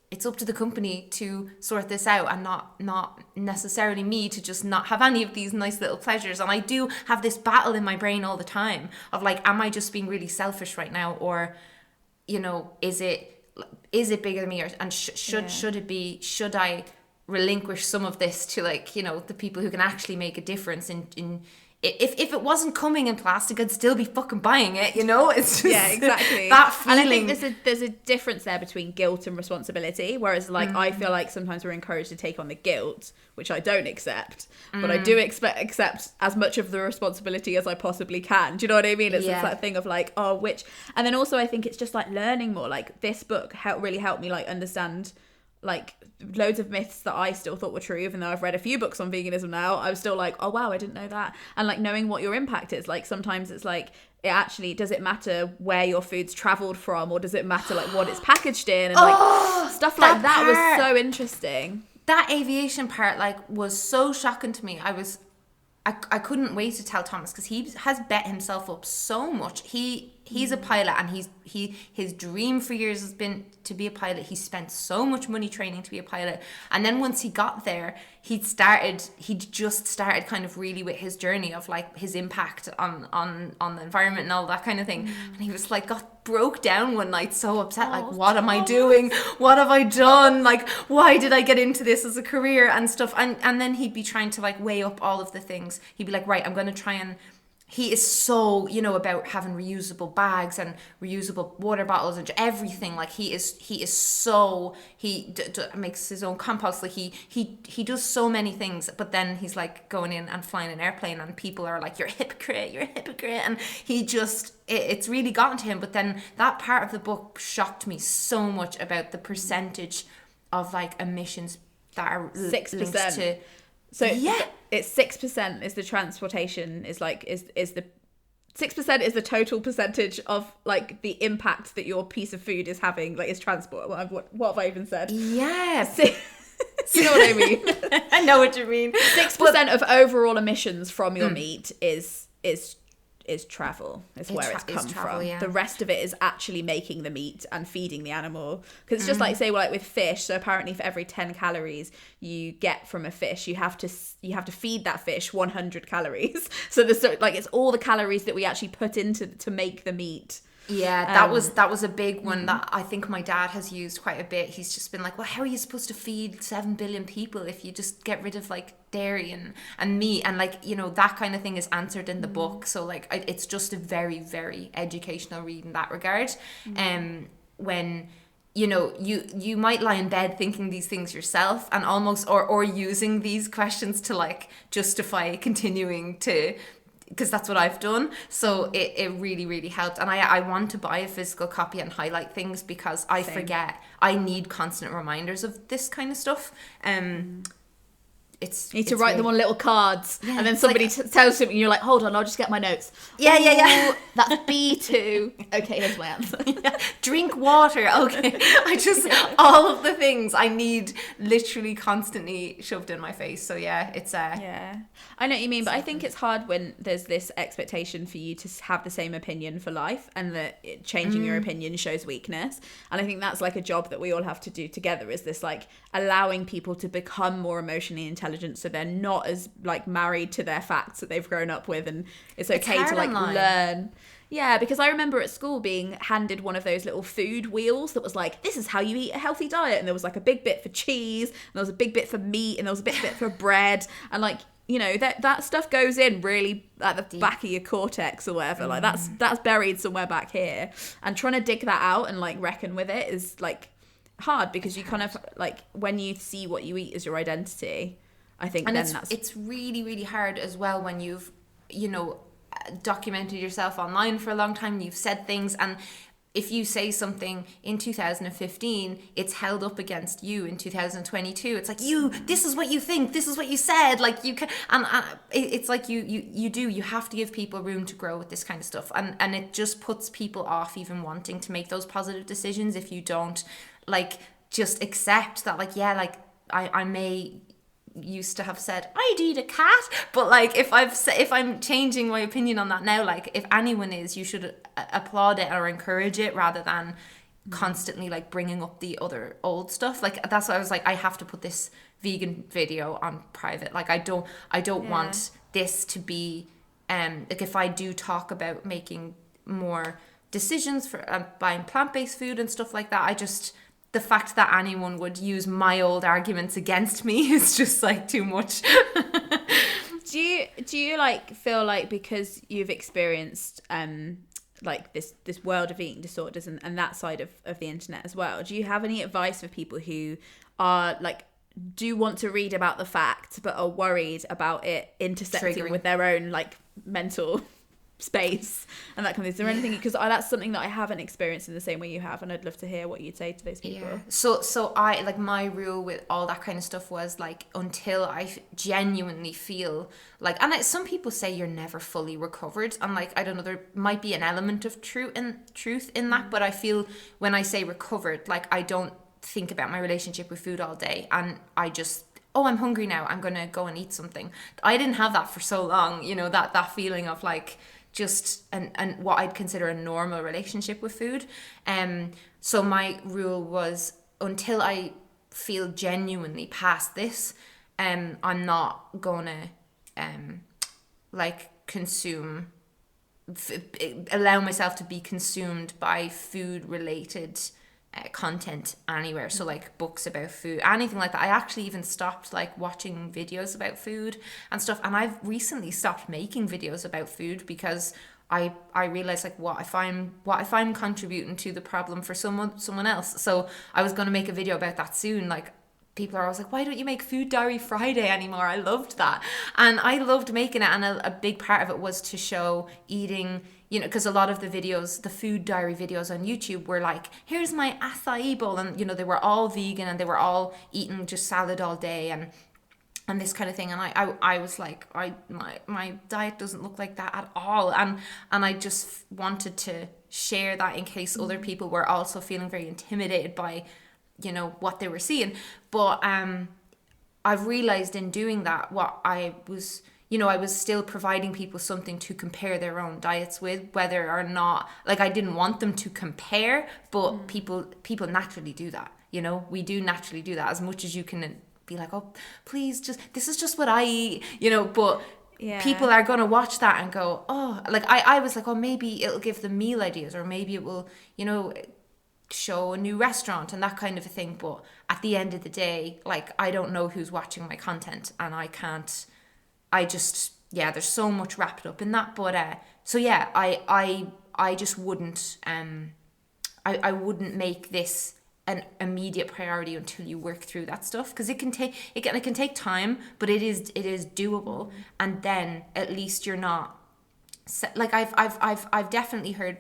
it's up to the company to sort this out, and not necessarily me to just not have any of these nice little pleasures. And I do have this battle in my brain all the time of like, am I just being really selfish right now, or is it bigger than me, and should I relinquish some of this to like the people who can actually make a difference in if it wasn't coming in plastic, I'd still be fucking buying it, it's just exactly that feeling. And I think there's a difference there between guilt and responsibility, whereas like I feel like sometimes we're encouraged to take on the guilt, which I don't accept, but I do accept as much of the responsibility as I possibly can. Do you know what I mean? It's just that thing of like, and then also I think it's just like learning more. Like this book really helped me like understand like loads of myths that I still thought were true, even though I've read a few books on veganism now. I was still like, oh wow, I didn't know that. And like knowing what your impact is, like sometimes it's like, does it matter where your food's traveled from, or does it matter like what it's packaged in, and like stuff like that was so interesting. That aviation part like was so shocking to me. I couldn't wait to tell Thomas, because he has bet himself up so much. He's a pilot, and his dream for years has been to be a pilot. He spent so much money training to be a pilot, and then once he got there, he'd just started kind of really with his journey of like his impact on the environment and all that kind of thing. And he was like broke down one night, so upset, like, what am I doing? What have I done? Like, why did I get into this as a career and stuff? And then he'd be trying to like weigh up all of the things. He'd be like, right, I'm going to try and... He is so, about having reusable bags and reusable water bottles and everything. Like he makes his own compost. Like he does so many things, but then he's like going in and flying an airplane, and people are like, you're a hypocrite. And he just, it's really gotten to him. But then that part of the book shocked me so much about the percentage of like emissions that are 6%. linked to... So it's 6% is the transportation, is the 6% is the total percentage of like the impact that your piece of food is having, like is transport. What have I even said? Yeah. You know what I mean? I know what you mean. 6% of overall emissions from your meat is travel, is where it's come from. Yeah. The rest of it is actually making the meat and feeding the animal. Because it's just like, say, like with fish. So apparently for every 10 calories you get from a fish, you have to feed that fish 100 calories. So there's like, it's all the calories that we actually put into to make the meat. Yeah, that was a big one that I think my dad has used quite a bit. He's just been like, well, how are you supposed to feed 7 billion people if you just get rid of like dairy and meat, and like that kind of thing is answered in the book. So like it's just a very, very educational read in that regard. When you might lie in bed thinking these things yourself, and almost or using these questions to like justify continuing to, because that's what I've done. So it really, really helped. And I want to buy a physical copy and highlight things, because I forget. I need constant reminders of this kind of stuff. You need to write them on little cards, and then somebody tells you, and you're like, hold on, I'll just get my notes. Yeah. That's B2. Okay, here's my answer. Drink water. Okay. All of the things I need literally constantly shoved in my face. So yeah, it's yeah, I know what you mean, but I think it's hard when there's this expectation for you to have the same opinion for life, and that changing your opinion shows weakness. And I think that's like a job that we all have to do together, is this like allowing people to become more emotionally intelligent, so they're not as like married to their facts that they've grown up with, and it's okay to like learn. Yeah, because I remember at school being handed one of those little food wheels that was like, this is how you eat a healthy diet, and there was like a big bit for cheese, and there was a big bit for meat, and there was a bit for bread, and like, that stuff goes in really at the deep back of your cortex or whatever. Like that's buried somewhere back here, and trying to dig that out and like reckon with it is like hard, because you kind of like, when you see what you eat as your identity, I think, and then it's really, really hard as well when you've documented yourself online for a long time, and you've said things, and if you say something in 2015, it's held up against you in 2022. It's like, this is what you think, this is what you said, like you can, and it's like you have to give people room to grow with this kind of stuff, and it just puts people off even wanting to make those positive decisions if you don't like just accept that, like, yeah, like I may used to have said I'd eat a cat, but like if I'm changing my opinion on that now, like if anyone is, you should applaud it or encourage it rather than constantly like bringing up the other old stuff. Like that's why I was like, I have to put this vegan video on private. Like I don't want this to be like, if I do talk about making more decisions for buying plant-based food and stuff like that, I just, the fact that anyone would use my old arguments against me is just like too much. Do you like feel like, because you've experienced like this world of eating disorders and that side of the internet as well, do you have any advice for people who are like, do want to read about the fact but are worried about it intersecting with their own like mental space and that kind of thing? Is there anything, because that's something that I haven't experienced in the same way you have, and I'd love to hear what you'd say to those people. So I, like, my rule with all that kind of stuff was like, until I genuinely feel like, and some people say you're never fully recovered, and like, I don't know, there might be an element of truth in that, but I feel when I say recovered, like, I don't think about my relationship with food all day, and I just, I'm hungry now, I'm gonna go and eat something. I didn't have that for so long, you know, that feeling of like just and what I'd consider a normal relationship with food. So my rule was, until I feel genuinely past this, I'm not gonna like consume, allow myself to be consumed by food related content anywhere. So like books about food, anything like that. I actually even stopped like watching videos about food and stuff, and I've recently stopped making videos about food because I realized like what if I'm contributing to the problem for someone else. So I was going to make a video about that soon. Like, people are always like, why don't you make Food Diary Friday anymore? I loved that, and I loved making it, and a big part of it was to show eating, you know, because a lot of the videos, the food diary videos on YouTube were like, here's my acai bowl, and you know, they were all vegan and they were all eating just salad all day and this kind of thing, and I was like, my diet doesn't look like that at all, and I just wanted to share that in case other people were also feeling very intimidated by, you know, what they were seeing. But I've realized in doing that, what I was, you know, I was still providing people something to compare their own diets with, whether or not, like, I didn't want them to compare, but people naturally do that, you know, we do naturally do that, as much as you can be like, oh, please, just, this is just what I eat, you know, but people are going to watch that and go, oh, like, I was like, oh, maybe it'll give them meal ideas, or maybe it will, you know, show a new restaurant and that kind of a thing. But at the end of the day, like, I don't know who's watching my content, and there's so much wrapped up in that. But so yeah, I just wouldn't I wouldn't make this an immediate priority until you work through that stuff, because it can take time, but it is doable. And then at least you're not, like, I've definitely heard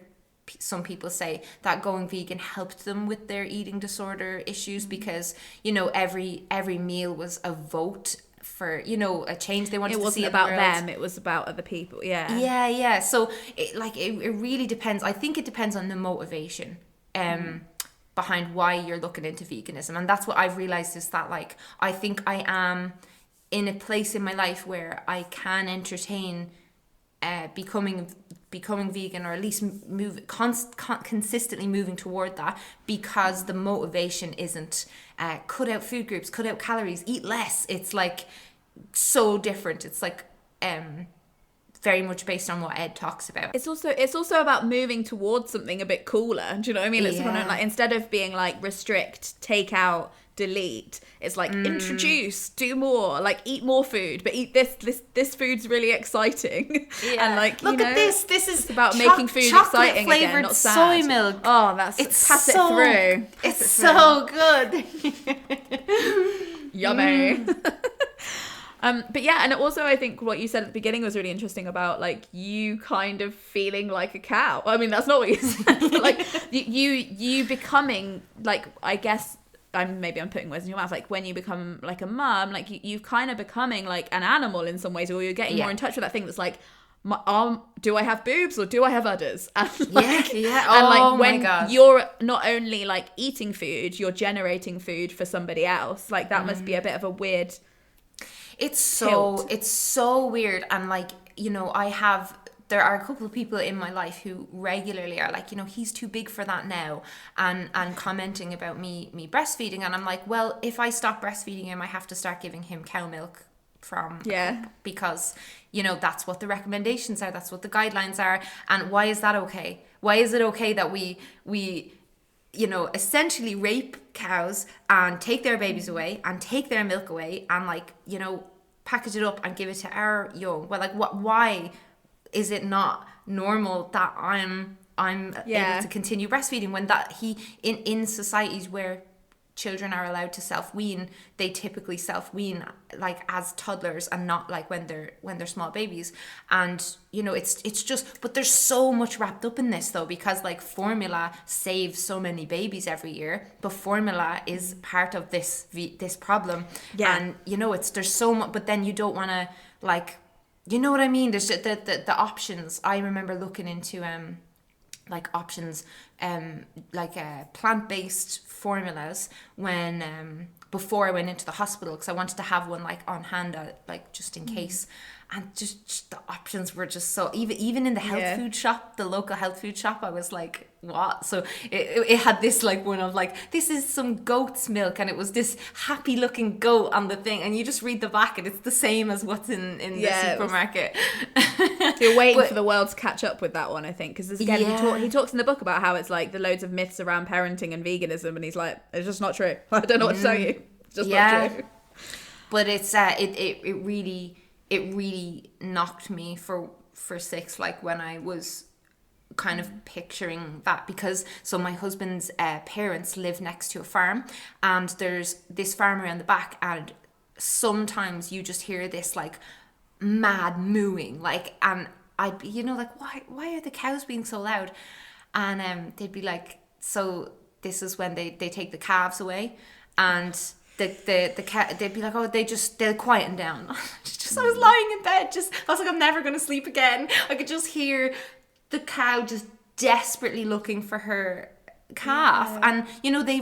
some people say that going vegan helped them with their eating disorder issues, because, you know, every meal was a vote for, you know, a change they wanted to see in the world. It wasn't about them, it was about other people. Yeah. So it really depends. I think it depends on the motivation behind why you're looking into veganism. And that's what I've realized, is that, like, I think I am in a place in my life where I can entertain becoming vegan, or at least consistently moving toward that, because the motivation isn't cut out food groups, cut out calories, eat less. It's like so different. It's like very much based on what Ed talks about. It's also about moving towards something a bit cooler. Do you know what I mean? It's kind of like, instead of being like restrict, take out, delete, it's like introduce, do more, like eat more food, but eat this food's really exciting. And like, look at this is about making food exciting again, not sad. Soy milk. Oh, pass it through. It's so good. Yummy. But yeah, and also I think what you said at the beginning was really interesting about like you kind of feeling like a cow. I mean, that's not what you said, but like you becoming like, I guess I'm putting words in your mouth, like when you become like a mum, like you've kind of becoming like an animal in some ways, or you're getting more in touch with that thing that's like, do I have boobs or do I have udders? And like, and like when you're not only like eating food, you're generating food for somebody else. Like that must be a bit of a weird. It's so weird. And like, you know, there are a couple of people in my life who regularly are like, you know, he's too big for that now, and commenting about me breastfeeding, and I'm like, well, if I stop breastfeeding him, I have to start giving him cow milk from because, you know, that's what the recommendations are, that's what the guidelines are. And why is that okay? Why is it okay that we you know, essentially rape cows and take their babies away and take their milk away and like, you know, package it up and give it to our young? Well, like why is it not normal that I'm able to continue breastfeeding when that in societies where children are allowed to self-wean, they typically self-wean like as toddlers and not like when they're small babies. And you know, it's just, but there's so much wrapped up in this though, because like formula saves so many babies every year, but formula is part of this problem. And you know, there's so much, but then you don't want to like, you know what I mean? There's the options. I remember looking into like options, plant-based formulas when before I went into the hospital, because I wanted to have one like on hand, like just in case. And just the options were just so, even in the health food shop, the local health food shop, I was like, what? So it had this like one of like, this is some goat's milk, and it was this happy looking goat on the thing, and you just read the back and it's the same as what's in the supermarket. So you're waiting for the world to catch up with that one, I think, because again he talks in the book about how it's like the loads of myths around parenting and veganism, and he's like, it's just not true. I don't know what to tell you. It's just not true. But it's it really knocked me for 6, like when I was kind of picturing that, because so my husband's parents live next to a farm, and there's this farm around the back, and sometimes you just hear this like mad mooing, like, and I'd be, you know, like, why are the cows being so loud? And they'd be like, so this is when they take the calves away, and the cat, they'd be like, oh, they'll quieten down. I was lying in bed, I was like, I'm never gonna sleep again. I could just hear the cow just desperately looking for her calf, and you know, they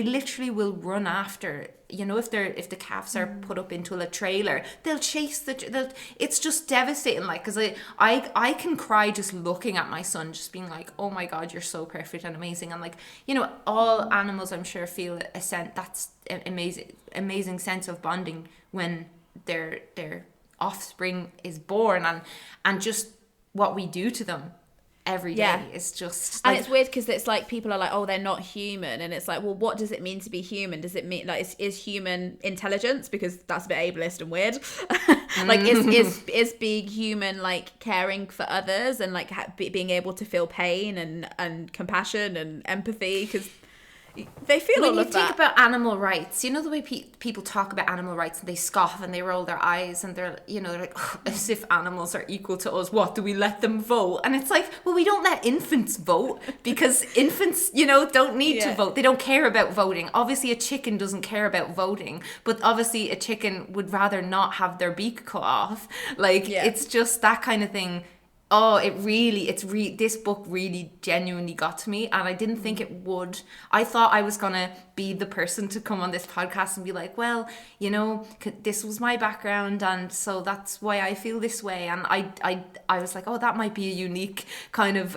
literally will run after, you know, if the calves are put up into a trailer, they'll chase it's just devastating, like, because I can cry just looking at my son, just being like, oh my god, you're so perfect and amazing. And like, you know, all animals I'm sure feel that's an amazing sense of bonding when their offspring is born, and just what we do to them every day is just like, and it's weird because it's like people are like, oh, they're not human, and it's like, well, what does it mean to be human? Does it mean like is human intelligence? Because that's a bit ableist and weird. Like is being human like caring for others and like being able to feel pain and compassion and empathy? Because they feel when all you of that. think about animal rights, you know, the way people talk about animal rights, and they scoff and they roll their eyes, and they're, you know, they're like, oh, as if animals are equal to us. What, do we let them vote? And it's like, well, we don't let infants vote, because infants, you know, don't need to vote. They don't care about voting. Obviously a chicken doesn't care about voting, but obviously a chicken would rather not have their beak cut off. Like, it's just that kind of thing. Oh, this book really genuinely got to me, and I didn't think it would. I thought I was gonna be the person to come on this podcast and be like, well, you know, this was my background, and so that's why I feel this way. And I was like, oh, that might be a unique kind of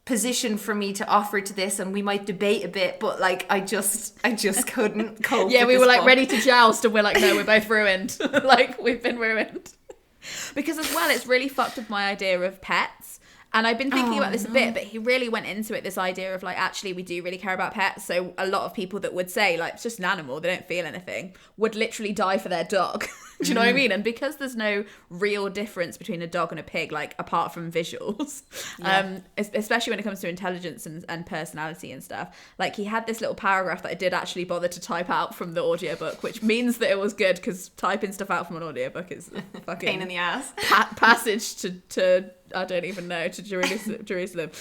position for me to offer to this, and we might debate a bit, but like I just couldn't cope. Yeah, we were like book. Ready to joust, and we're like, no, we're both ruined. Like, we've been ruined. Because as well, it's really fucked with my idea of pets. And I've been thinking about this a bit, but he really went into it, this idea of like, actually, we do really care about pets. So a lot of people that would say like, it's just an animal, they don't feel anything, would literally die for their dog. Do you know what I mean? And because there's no real difference between a dog and a pig, like apart from visuals, especially when it comes to intelligence and personality and stuff, like he had this little paragraph that I did actually bother to type out from the audiobook, which means that it was good, because typing stuff out from an audiobook is a fucking pain in the ass. Passage to I don't even know, to Jerusalem.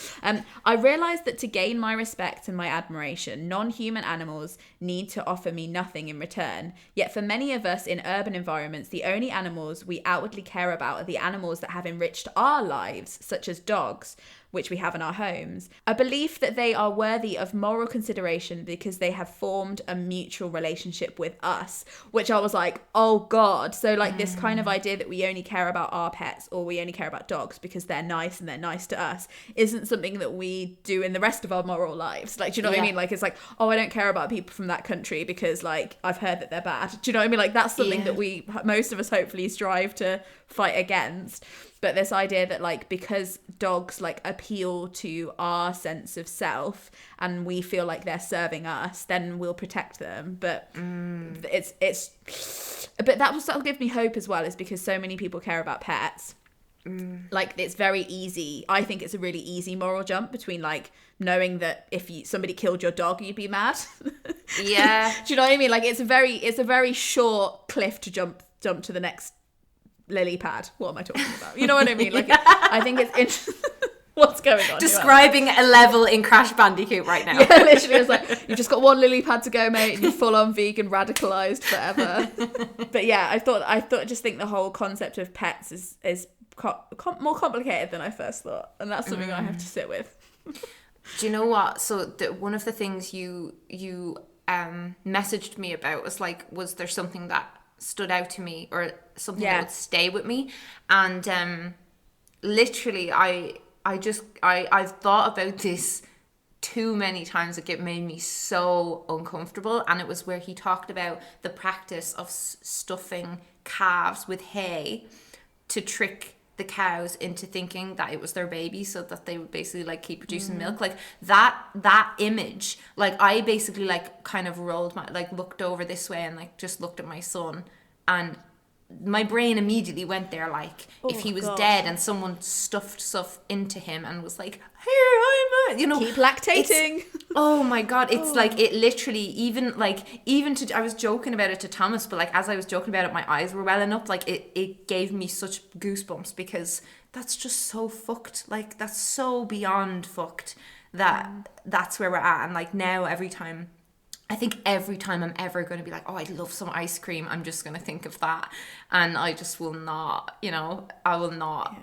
I realised that to gain my respect and my admiration, non-human animals need to offer me nothing in return. Yet for many of us in urban environments, the only animals we outwardly care about are the animals that have enriched our lives, such as dogs, which we have in our homes. A belief that they are worthy of moral consideration because they have formed a mutual relationship with us, which I was like, oh God. So like this kind of idea that we only care about our pets or we only care about dogs because they're nice and they're nice to us isn't something that we do in the rest of our moral lives. Like, do you know what I mean? Like, it's like, oh, I don't care about people from that country because like I've heard that they're bad. Do you know what I mean? Like that's something that most of us hopefully strive to fight against. But this idea that like because dogs like appeal to our sense of self and we feel like they're serving us, then we'll protect them. But but that'll give me hope as well, is because so many people care about pets. Like it's very easy. I think it's a really easy moral jump between like knowing that if somebody killed your dog, you'd be mad. Yeah. Do you know what I mean? Like it's a very short cliff to jump to the next lily pad. What am I talking about? You know what I mean? Like I think it's interesting. What's going on? Describing a level in Crash Bandicoot right now. Yeah, literally, it's like you've just got one lily pad to go, mate, and you're full on vegan, radicalized forever. But yeah, I just think the whole concept of pets is more complicated than I first thought, and that's something I have to sit with. Do you know what? So one of the things you messaged me about was there something that stood out to me or something that would stay with me? And literally I've thought about this too many times. Like, it made me so uncomfortable, and it was where he talked about the practice of stuffing calves with hay to trick the cows into thinking that it was their baby, so that they would basically like keep producing milk. Like that image, like I basically like kind of looked over this way and like just looked at my son, and my brain immediately went there, like, if he was dead and someone stuffed stuff into him and was like, here, I'm keep lactating. Oh my God, it's like, it literally, I was joking about it to Thomas, but like as I was joking about it, my eyes were welling up. Like it gave me such goosebumps, because that's just so fucked. Like that's so beyond fucked that that's where we're at. And like now I think every time I'm ever going to be like, oh, I'd love some ice cream, I'm just going to think of that. And I just will not, I will not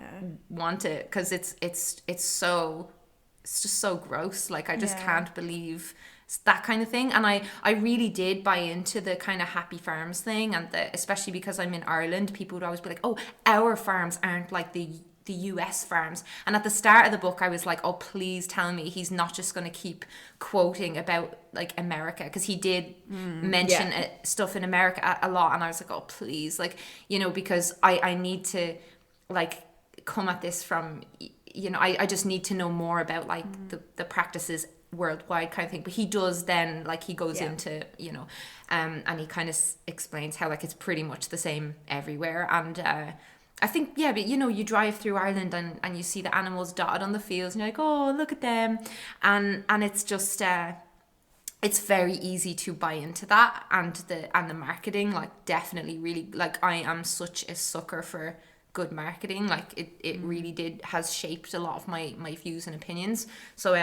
want it, because it's just so gross. Like I just can't believe that kind of thing. And I really did buy into the kind of happy farms thing, and especially because I'm in Ireland, people would always be like, oh, our farms aren't like the US farms. And at the start of the book I was like, oh, please tell me he's not just going to keep quoting about like America, because he did mention stuff in America a lot, and I was like, oh please, like, because I need to like come at this from, I just need to know more about like the practices worldwide kind of thing. But he does then, like, he goes into and he kind of explains how like it's pretty much the same everywhere. And I think, but you drive through Ireland and you see the animals dotted on the fields and you're like, oh, look at them. And it's just, it's very easy to buy into that. And the marketing, like, definitely really, like, I am such a sucker for good marketing. Like, it really has shaped a lot of my views and opinions. So,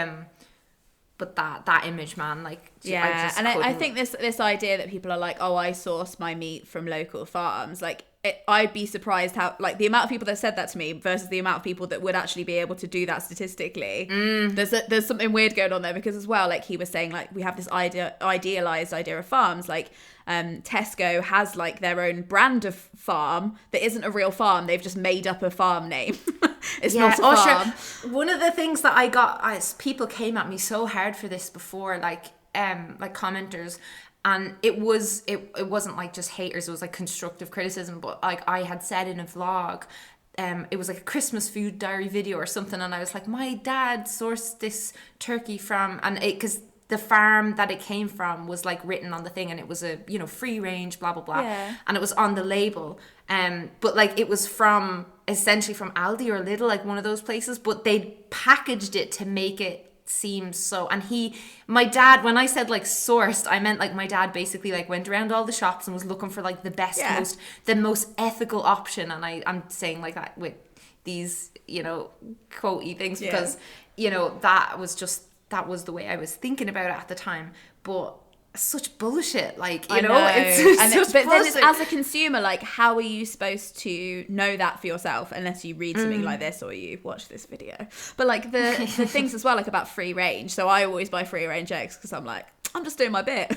but that image, man, like, I think this idea that people are like, oh, I source my meat from local farms, like, I'd be surprised how, like, the amount of people that said that to me versus the amount of people that would actually be able to do that statistically. There's something weird going on there, because as well, like, he was saying, like, we have this idealized idea of farms, like, Tesco has like their own brand of farm that isn't a real farm. They've just made up a farm name. It's not a farm. Sure. One of the things that I got, people came at me so hard for this before, like commenters, and it wasn't like just haters, it was like constructive criticism. But like I had said in a vlog, it was like a Christmas food diary video or something, and I was like, my dad sourced this turkey from, and because the farm that it came from was like written on the thing, and it was a, you know, free range, blah blah blah, and it was on the label. But like it was from essentially from Aldi or Lidl, like one of those places, but they packaged it to make it seem so. And my dad, when I said like sourced, I meant like my dad basically like went around all the shops and was looking for like the best, the most ethical option. And I'm saying like that with these, you know, quotey things because, you know, that was the way I was thinking about it at the time. But such bullshit, like, you know. It's but then it's, as a consumer, like, how are you supposed to know that for yourself unless you read something like this or you watch this video? But like the things as well, like about free range. So I always buy free range eggs because I'm like, I'm just doing my bit.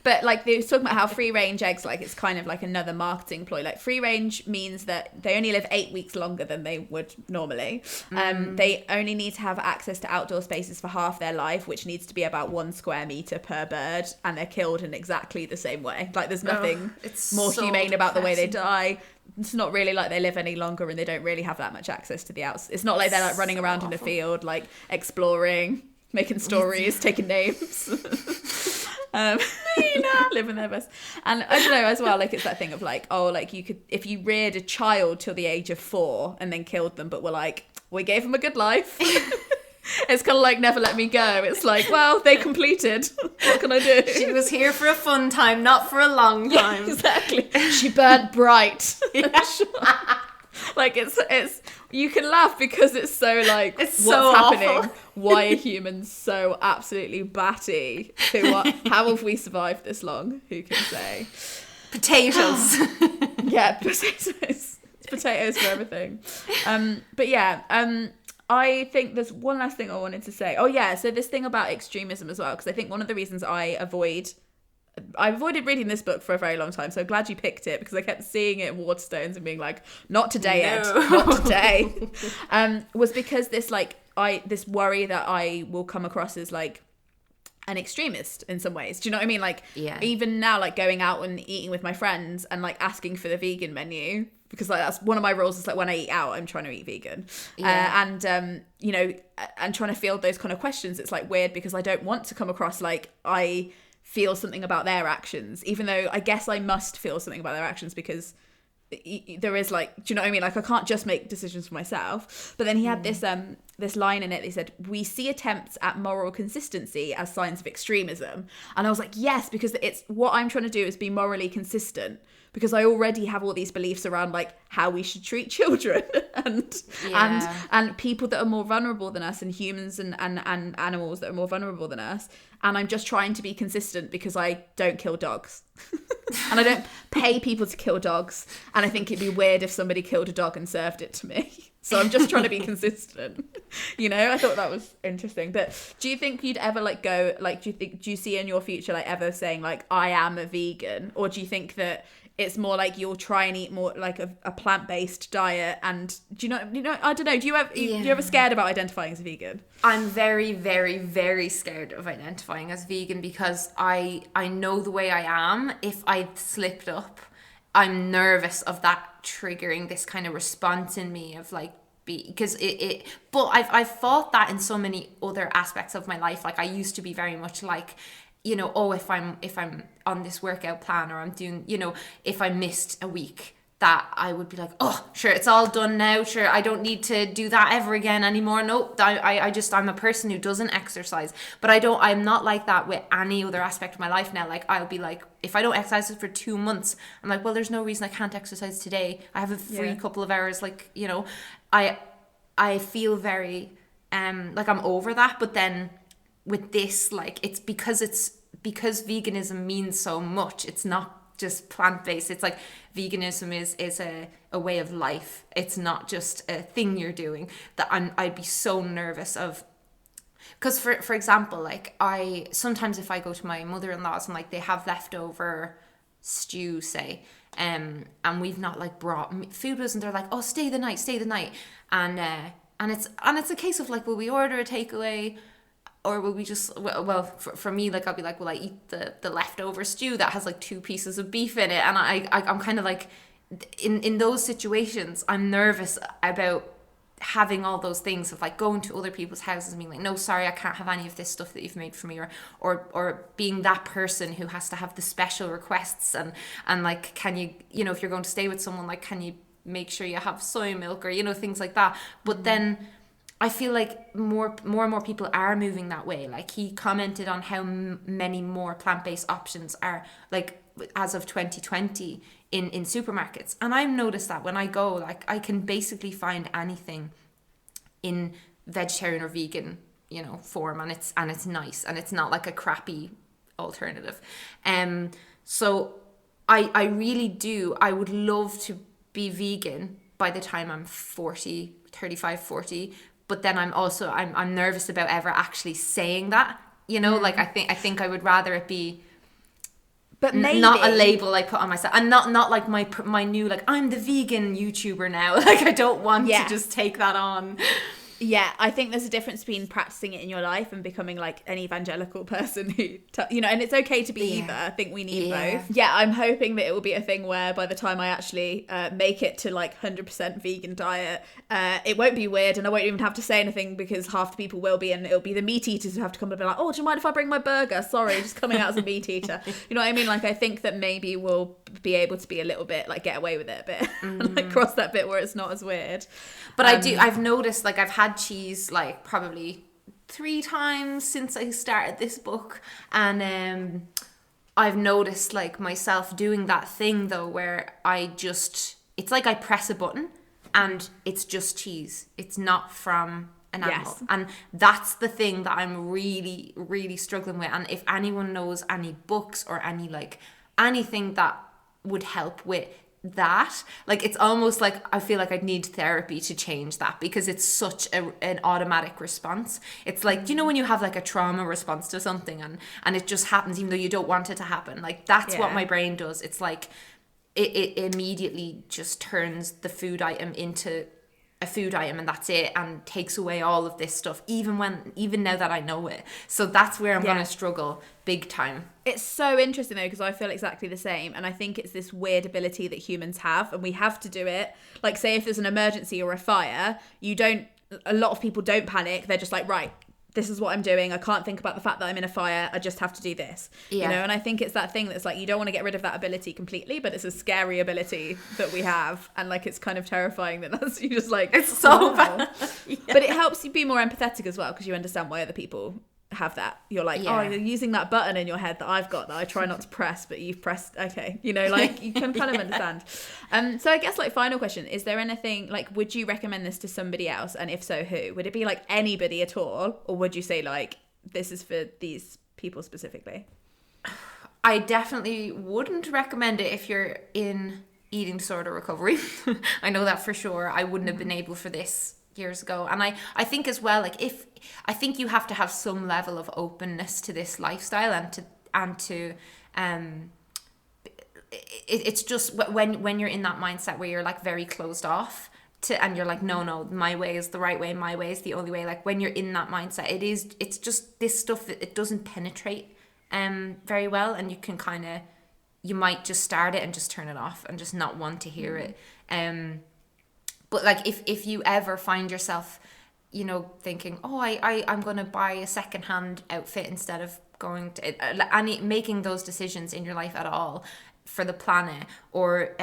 But like they were talking about how free range eggs, like it's kind of like another marketing ploy. Like free range means that they only live 8 weeks longer than they would normally. They only need to have access to outdoor spaces for half their life, which needs to be about 1 square meter per bird, and they're killed in exactly the same way. Like there's nothing more so humane about the way they die. It's not really like they live any longer, and they don't really have that much access to the outside. It's not like they're like running around in a field, like exploring, making stories, taking names. Living their best. And I don't know as well, like it's that thing of like, oh, like you could, if you reared a child till the age of 4 and then killed them, but were like, we gave them a good life. It's kind of like Never Let Me Go. It's like, well, they completed. What can I do? She was here for a fun time, not for a long time. Yeah, exactly. She burnt bright. Like it's you can laugh because it's so like it's what's so happening. Awful. Why are humans so absolutely batty? How have we survived this long? Who can say? Potatoes. Yeah, potatoes. Potatoes for everything. But yeah, I think there's one last thing I wanted to say. Oh yeah, so this thing about extremism as well, because I think one of the reasons I avoided reading this book for a very long time, so I'm glad you picked it, because I kept seeing it in Waterstones and being like, not today, Ed, not today. Was because this worry that I will come across as like an extremist in some ways. Do you know what I mean? Like, even now, like going out and eating with my friends and like asking for the vegan menu, because like that's one of my rules, is like when I eat out, I'm trying to eat vegan. And you know, and trying to field those kind of questions, it's like weird because I don't want to come across like I feel something about their actions, even though I guess I must feel something about their actions because there is like, do you know what I mean? Like I can't just make decisions for myself. But then he had this line in it. He said, "We see attempts at moral consistency as signs of extremism." And I was like, yes, because it's what I'm trying to do is be morally consistent, because I already have all these beliefs around like how we should treat children and people that are more vulnerable than us, and humans and animals that are more vulnerable than us. And I'm just trying to be consistent because I don't kill dogs. And I don't pay people to kill dogs. And I think it'd be weird if somebody killed a dog and served it to me. So I'm just trying to be consistent. You know, I thought that was interesting. But do you think you'd ever like go, like, do you see in your future like ever saying like, I am a vegan? Or do you think that it's more like you'll try and eat more like a plant-based diet? And do you know, I don't know, do you ever scared about identifying as a vegan? I'm very, very, very scared of identifying as vegan because I know the way I am. If I slipped up, I'm nervous of that triggering this kind of response in me of like, because but I've fought that in so many other aspects of my life. Like I used to be very much like, you know, oh, if I'm on this workout plan, or I'm doing, you know, if I missed a week, that I would be like, oh, sure, it's all done now. Sure, I don't need to do that ever again anymore. Nope, I'm a person who doesn't exercise. But I'm not like that with any other aspect of my life now. Like I'll be like, if I don't exercise for 2 months, I'm like, well, there's no reason I can't exercise today. I have a free couple of hours. Like, you know, I feel very, like I'm over that. But then with this, like, it's because veganism means so much. It's not just plant-based. It's like veganism is a way of life. It's not just a thing you're doing. That I'd be so nervous of, because for example, like I sometimes, if I go to my mother-in-law's and like they have leftover stew, say, and we've not like brought food with us, and they're like, oh, stay the night, and it's a case of like, will we order a takeaway? Or will we just, well, for me, like, I'll be like, will I eat the leftover stew that has like 2 pieces of beef in it? And I'm kind of like, in those situations, I'm nervous about having all those things of like going to other people's houses and being like, no, sorry, I can't have any of this stuff that you've made for me, or being that person who has to have the special requests and like, can you, you know, if you're going to stay with someone, like, can you make sure you have soy milk, or, you know, things like that. But then I feel like more and more people are moving that way. Like, he commented on how many more plant-based options are, like, as of 2020 in supermarkets. And I've noticed that when I go, like, I can basically find anything in vegetarian or vegan, you know, form, and it's nice, and it's not like a crappy alternative. So I really do, I would love to be vegan by the time I'm 35, 40. But then I'm nervous about ever actually saying that, you know, like I think I would rather it be, but maybe not a label I put on myself, and not like my new, like, I'm the vegan YouTuber now. Like, I don't want to just take that on. Yeah, I think there's a difference between practicing it in your life and becoming like an evangelical person who, you know, and it's okay to be either. I think we need both. Yeah, I'm hoping that it will be a thing where by the time I actually make it to like 100% vegan diet, it won't be weird, and I won't even have to say anything, because half the people will be, and it'll be the meat eaters who have to come and be like, oh, do you mind if I bring my burger? Sorry, just coming out as a meat eater. You know what I mean? Like, I think that maybe we'll be able to be a little bit like, get away with it a bit, and like cross that bit where it's not as weird. But I've noticed, like, I've had cheese like probably 3 times since I started this book, and I've noticed like myself doing that thing though where it's like I press a button and it's just cheese, it's not from an animal. And that's the thing that I'm really, really struggling with. And if anyone knows any books or any like anything that would help with that, like, it's almost like I feel like I'd need therapy to change that, because it's such an automatic response. It's like, you know, when you have like a trauma response to something and it just happens even though you don't want it to happen, like that's what my brain does. It's like it immediately just turns the food item into a food item, and that's it, and takes away all of this stuff, even now that I know it. So that's where I'm gonna struggle big time. It's so interesting though, because I feel exactly the same, and I think it's this weird ability that humans have, and we have to do it. Like, say if there's an emergency or a fire, a lot of people don't panic. They're just like, right, this is what I'm doing. I can't think about the fact that I'm in a fire. I just have to do this. You know, and I think it's that thing that's like, you don't want to get rid of that ability completely, but it's a scary ability that we have. And like, it's kind of terrifying that that's, you just like, it's so bad. But it helps you be more empathetic as well, because you understand why other people have that. You're like, oh, you're using that button in your head that I've got that I try not to press, but you've pressed, okay, you know, like, you can kind of understand. So I guess, like, final question, is there anything, like, would you recommend this to somebody else, and if so, who? Would it be like anybody at all, or would you say like this is for these people specifically? I definitely wouldn't recommend it if you're in eating disorder recovery. I know that for sure. I wouldn't have been able for this years ago. And I think as well, like, I think you have to have some level of openness to this lifestyle, and to it's just when you're in that mindset where you're like very closed off and you're like, no, my way is the right way, my way is the only way. Like, when you're in that mindset, it's just this stuff, it doesn't penetrate very well, and you might just start it and just turn it off and just not want to hear it. But like, if you ever find yourself, you know, thinking, oh, I'm going to buy a secondhand outfit instead of going to making those decisions in your life at all for the planet, or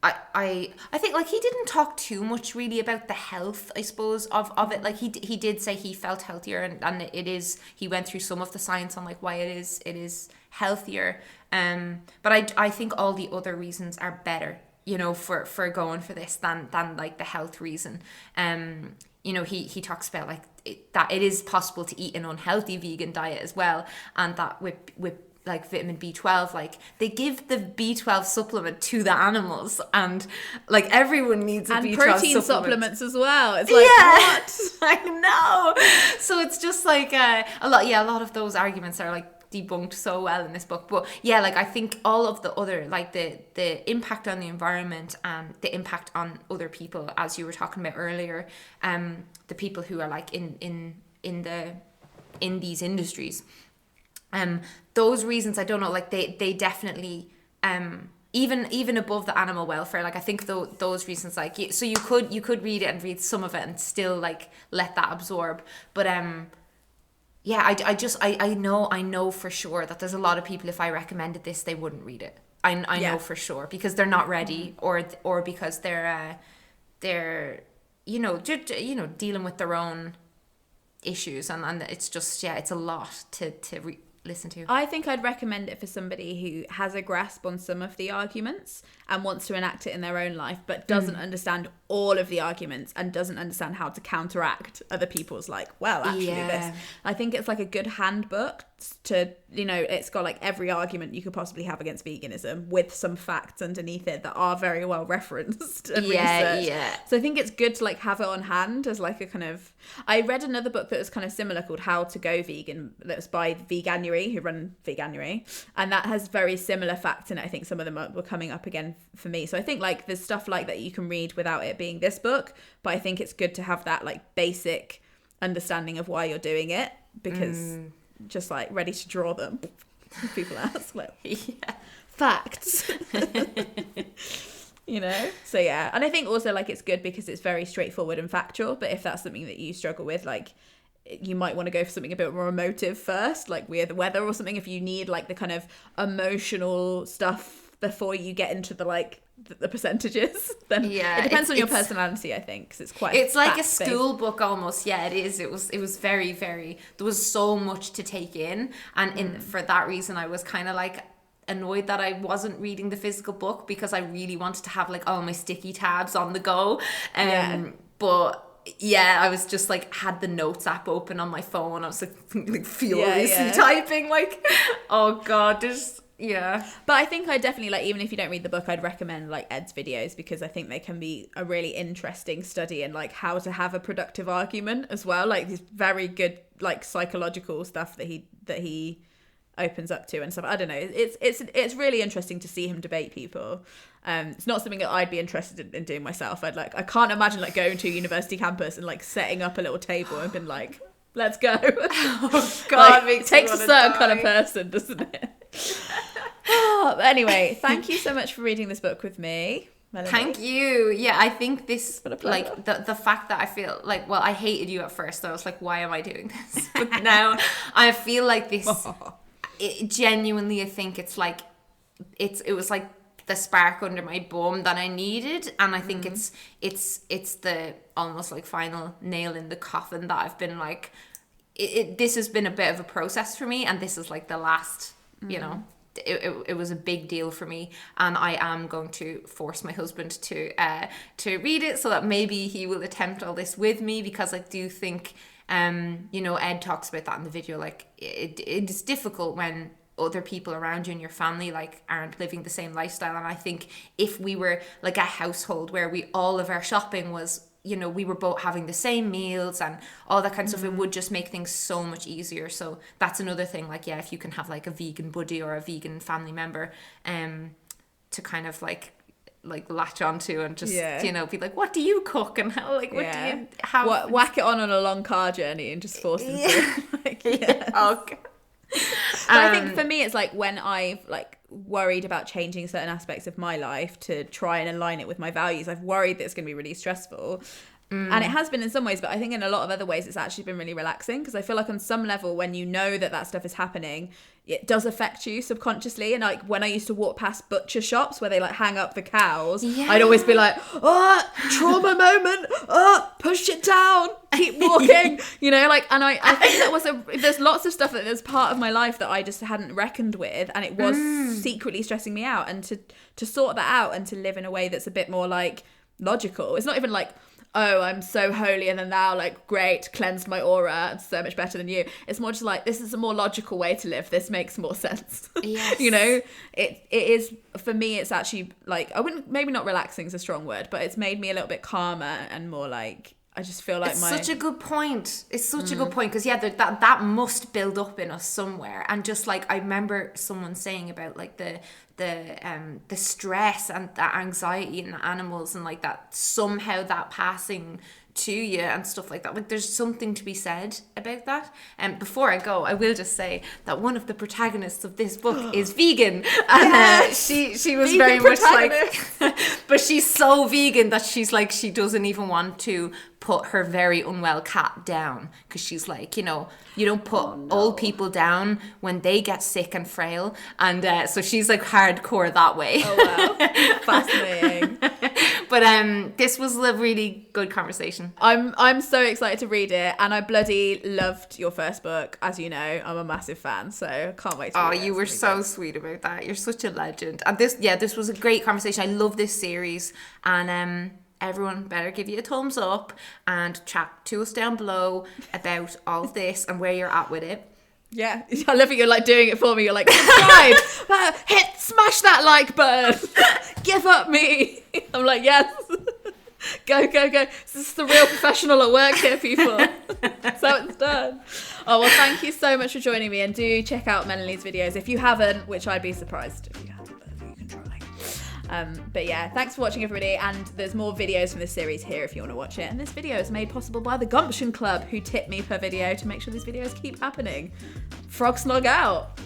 I think, like, he didn't talk too much really about the health, I suppose, of it. Like, he did say he felt healthier, and it is, he went through some of the science on like why it is healthier. But I think all the other reasons are better, you know, for going for this than like the health reason. You know, he talks about like that it is possible to eat an unhealthy vegan diet as well, and that with like vitamin B12, like they give the B12 supplement to the animals, and like everyone needs a B12 protein supplement. Supplements as well. It's like, what? I know. So it's just like a lot of those arguments are like debunked so well in this book. But yeah, like, I think all of the other, like the impact on the environment and the impact on other people, as you were talking about earlier, the people who are like in these industries, those reasons, I don't know, like they definitely even above the animal welfare, like I think those reasons, like so you could read it and read some of it and still like let that absorb, but yeah, I know for sure that there's a lot of people, if I recommended this, they wouldn't read it. I know for sure, because they're not ready, or because they're dealing with their own issues, and it's just, it's a lot to listen to. I think I'd recommend it for somebody who has a grasp on some of the arguments and wants to enact it in their own life, but doesn't understand all of the arguments and doesn't understand how to counteract other people's this. I think it's like a good handbook to, it's got like every argument you could possibly have against veganism with some facts underneath it that are very well referenced and researched. So I think it's good to like have it on hand as like a kind of... I read another book that was kind of similar called How to Go Vegan, that was by Veganuary, who run Veganuary, and that has very similar facts in it. I think some of them were coming up again for me. So I think like there's stuff like that you can read without it being this book, but I think it's good to have that like basic understanding of why you're doing it, because just like ready to draw them. People ask, like, facts. So yeah. And I think also like it's good because it's very straightforward and factual, but if that's something that you struggle with, like you might want to go for something a bit more emotive first, like Weird the Weather or something, if you need like the kind of emotional stuff before you get into the like the percentages. Then it depends on your personality, I think, because it's like a school book almost. It is. It was very, very, there was so much to take in, and for that reason I was kind of like annoyed that I wasn't reading the physical book, because I really wanted to have like all my sticky tabs on the go. But I was just like, had the notes app open on my phone. I was like furiously typing, like, oh god, but I think I definitely, like, even if you don't read the book, I'd recommend like Ed's videos, because I think they can be a really interesting study in like how to have a productive argument as well, like these very good like psychological stuff that he opens up to and stuff. I don't know, it's really interesting to see him debate people. It's not something that I'd be interested in doing myself. I can't imagine like going to a university campus and like setting up a little table and being like, let's go. Oh god, like, it takes a certain kind of person, doesn't it? Anyway, thank you so much for reading this book with me, Melanie. Thank you. I think this, like, the fact that I feel like, well, I hated you at first. I was like, why am I doing this? But now I feel like this, genuinely, I think it's like, it was like the spark under my bum that I needed, and I think it's the almost like final nail in the coffin that I've been like, this has been a bit of a process for me, and this is like the last, it was a big deal for me, and I am going to force my husband to read it, so that maybe he will attempt all this with me, because I do think Ed talks about that in the video, like it's difficult when other people around you in your family like aren't living the same lifestyle. And I think if we were like a household where all of our shopping was, we were both having the same meals and all that kind of stuff, it would just make things so much easier. So that's another thing, like, if you can have like a vegan buddy or a vegan family member to kind of like latch onto and just be like, what do you cook, and how, like, what do you have, whack it on a long car journey and just force them to like, oh god. But I think for me, it's like when I've like worried about changing certain aspects of my life to try and align it with my values, I've worried that it's going to be really stressful. And it has been in some ways, but I think in a lot of other ways it's actually been really relaxing, because I feel like on some level, when you know that stuff is happening, it does affect you subconsciously. And like when I used to walk past butcher shops where they like hang up the cows, I'd always be like, oh, trauma moment, oh, push it down, keep walking, and I think there's lots of stuff that there's part of my life that I just hadn't reckoned with, and it was secretly stressing me out, and to sort that out and to live in a way that's a bit more like logical. It's not even like, oh, I'm so holier than thou, like, great, cleansed my aura, and so much better than you. It's more just like, this is a more logical way to live. This makes more sense. Yes. It is, for me, it's actually, like, maybe not relaxing is a strong word, but it's made me a little bit calmer and more, like, I just feel like such a good point. It's such a good point, because that must build up in us somewhere. And just like, I remember someone saying about like the stress and the anxiety in the animals, and like that somehow that passing to you and stuff like that. Like, there's something to be said about that. And before I go, I will just say that one of the protagonists of this book is vegan, and she was Vegan very much protagonist. like, but she's so vegan that she's like, she doesn't even want to put her very unwell cat down, because she's like, you know, you don't put old people down when they get sick and frail, and so she's like hardcore that way. Oh wow, fascinating. But this was a really good conversation. I'm so excited to read it, and I bloody loved your first book. As you know, I'm a massive fan, so I can't wait to read it. You were so sweet about that. You're such a legend. And this was a great conversation. I love this series, and everyone better give you a thumbs up and chat to us down below about all of this and where you're at with it. Yeah, I love it. You're like doing it for me. You're like, subscribe, smash that like button, give up me. I'm like, yes, go. This is the real professional at work here, people. So it's done. Oh, well, thank you so much for joining me, and do check out Melanie's videos if you haven't, which I'd be surprised if you haven't, but you can try. But yeah, thanks for watching, everybody, and there's more videos from this series here if you want to watch it. And this video is made possible by the Gumption Club, who tip me per video to make sure these videos keep happening. Frog slug out.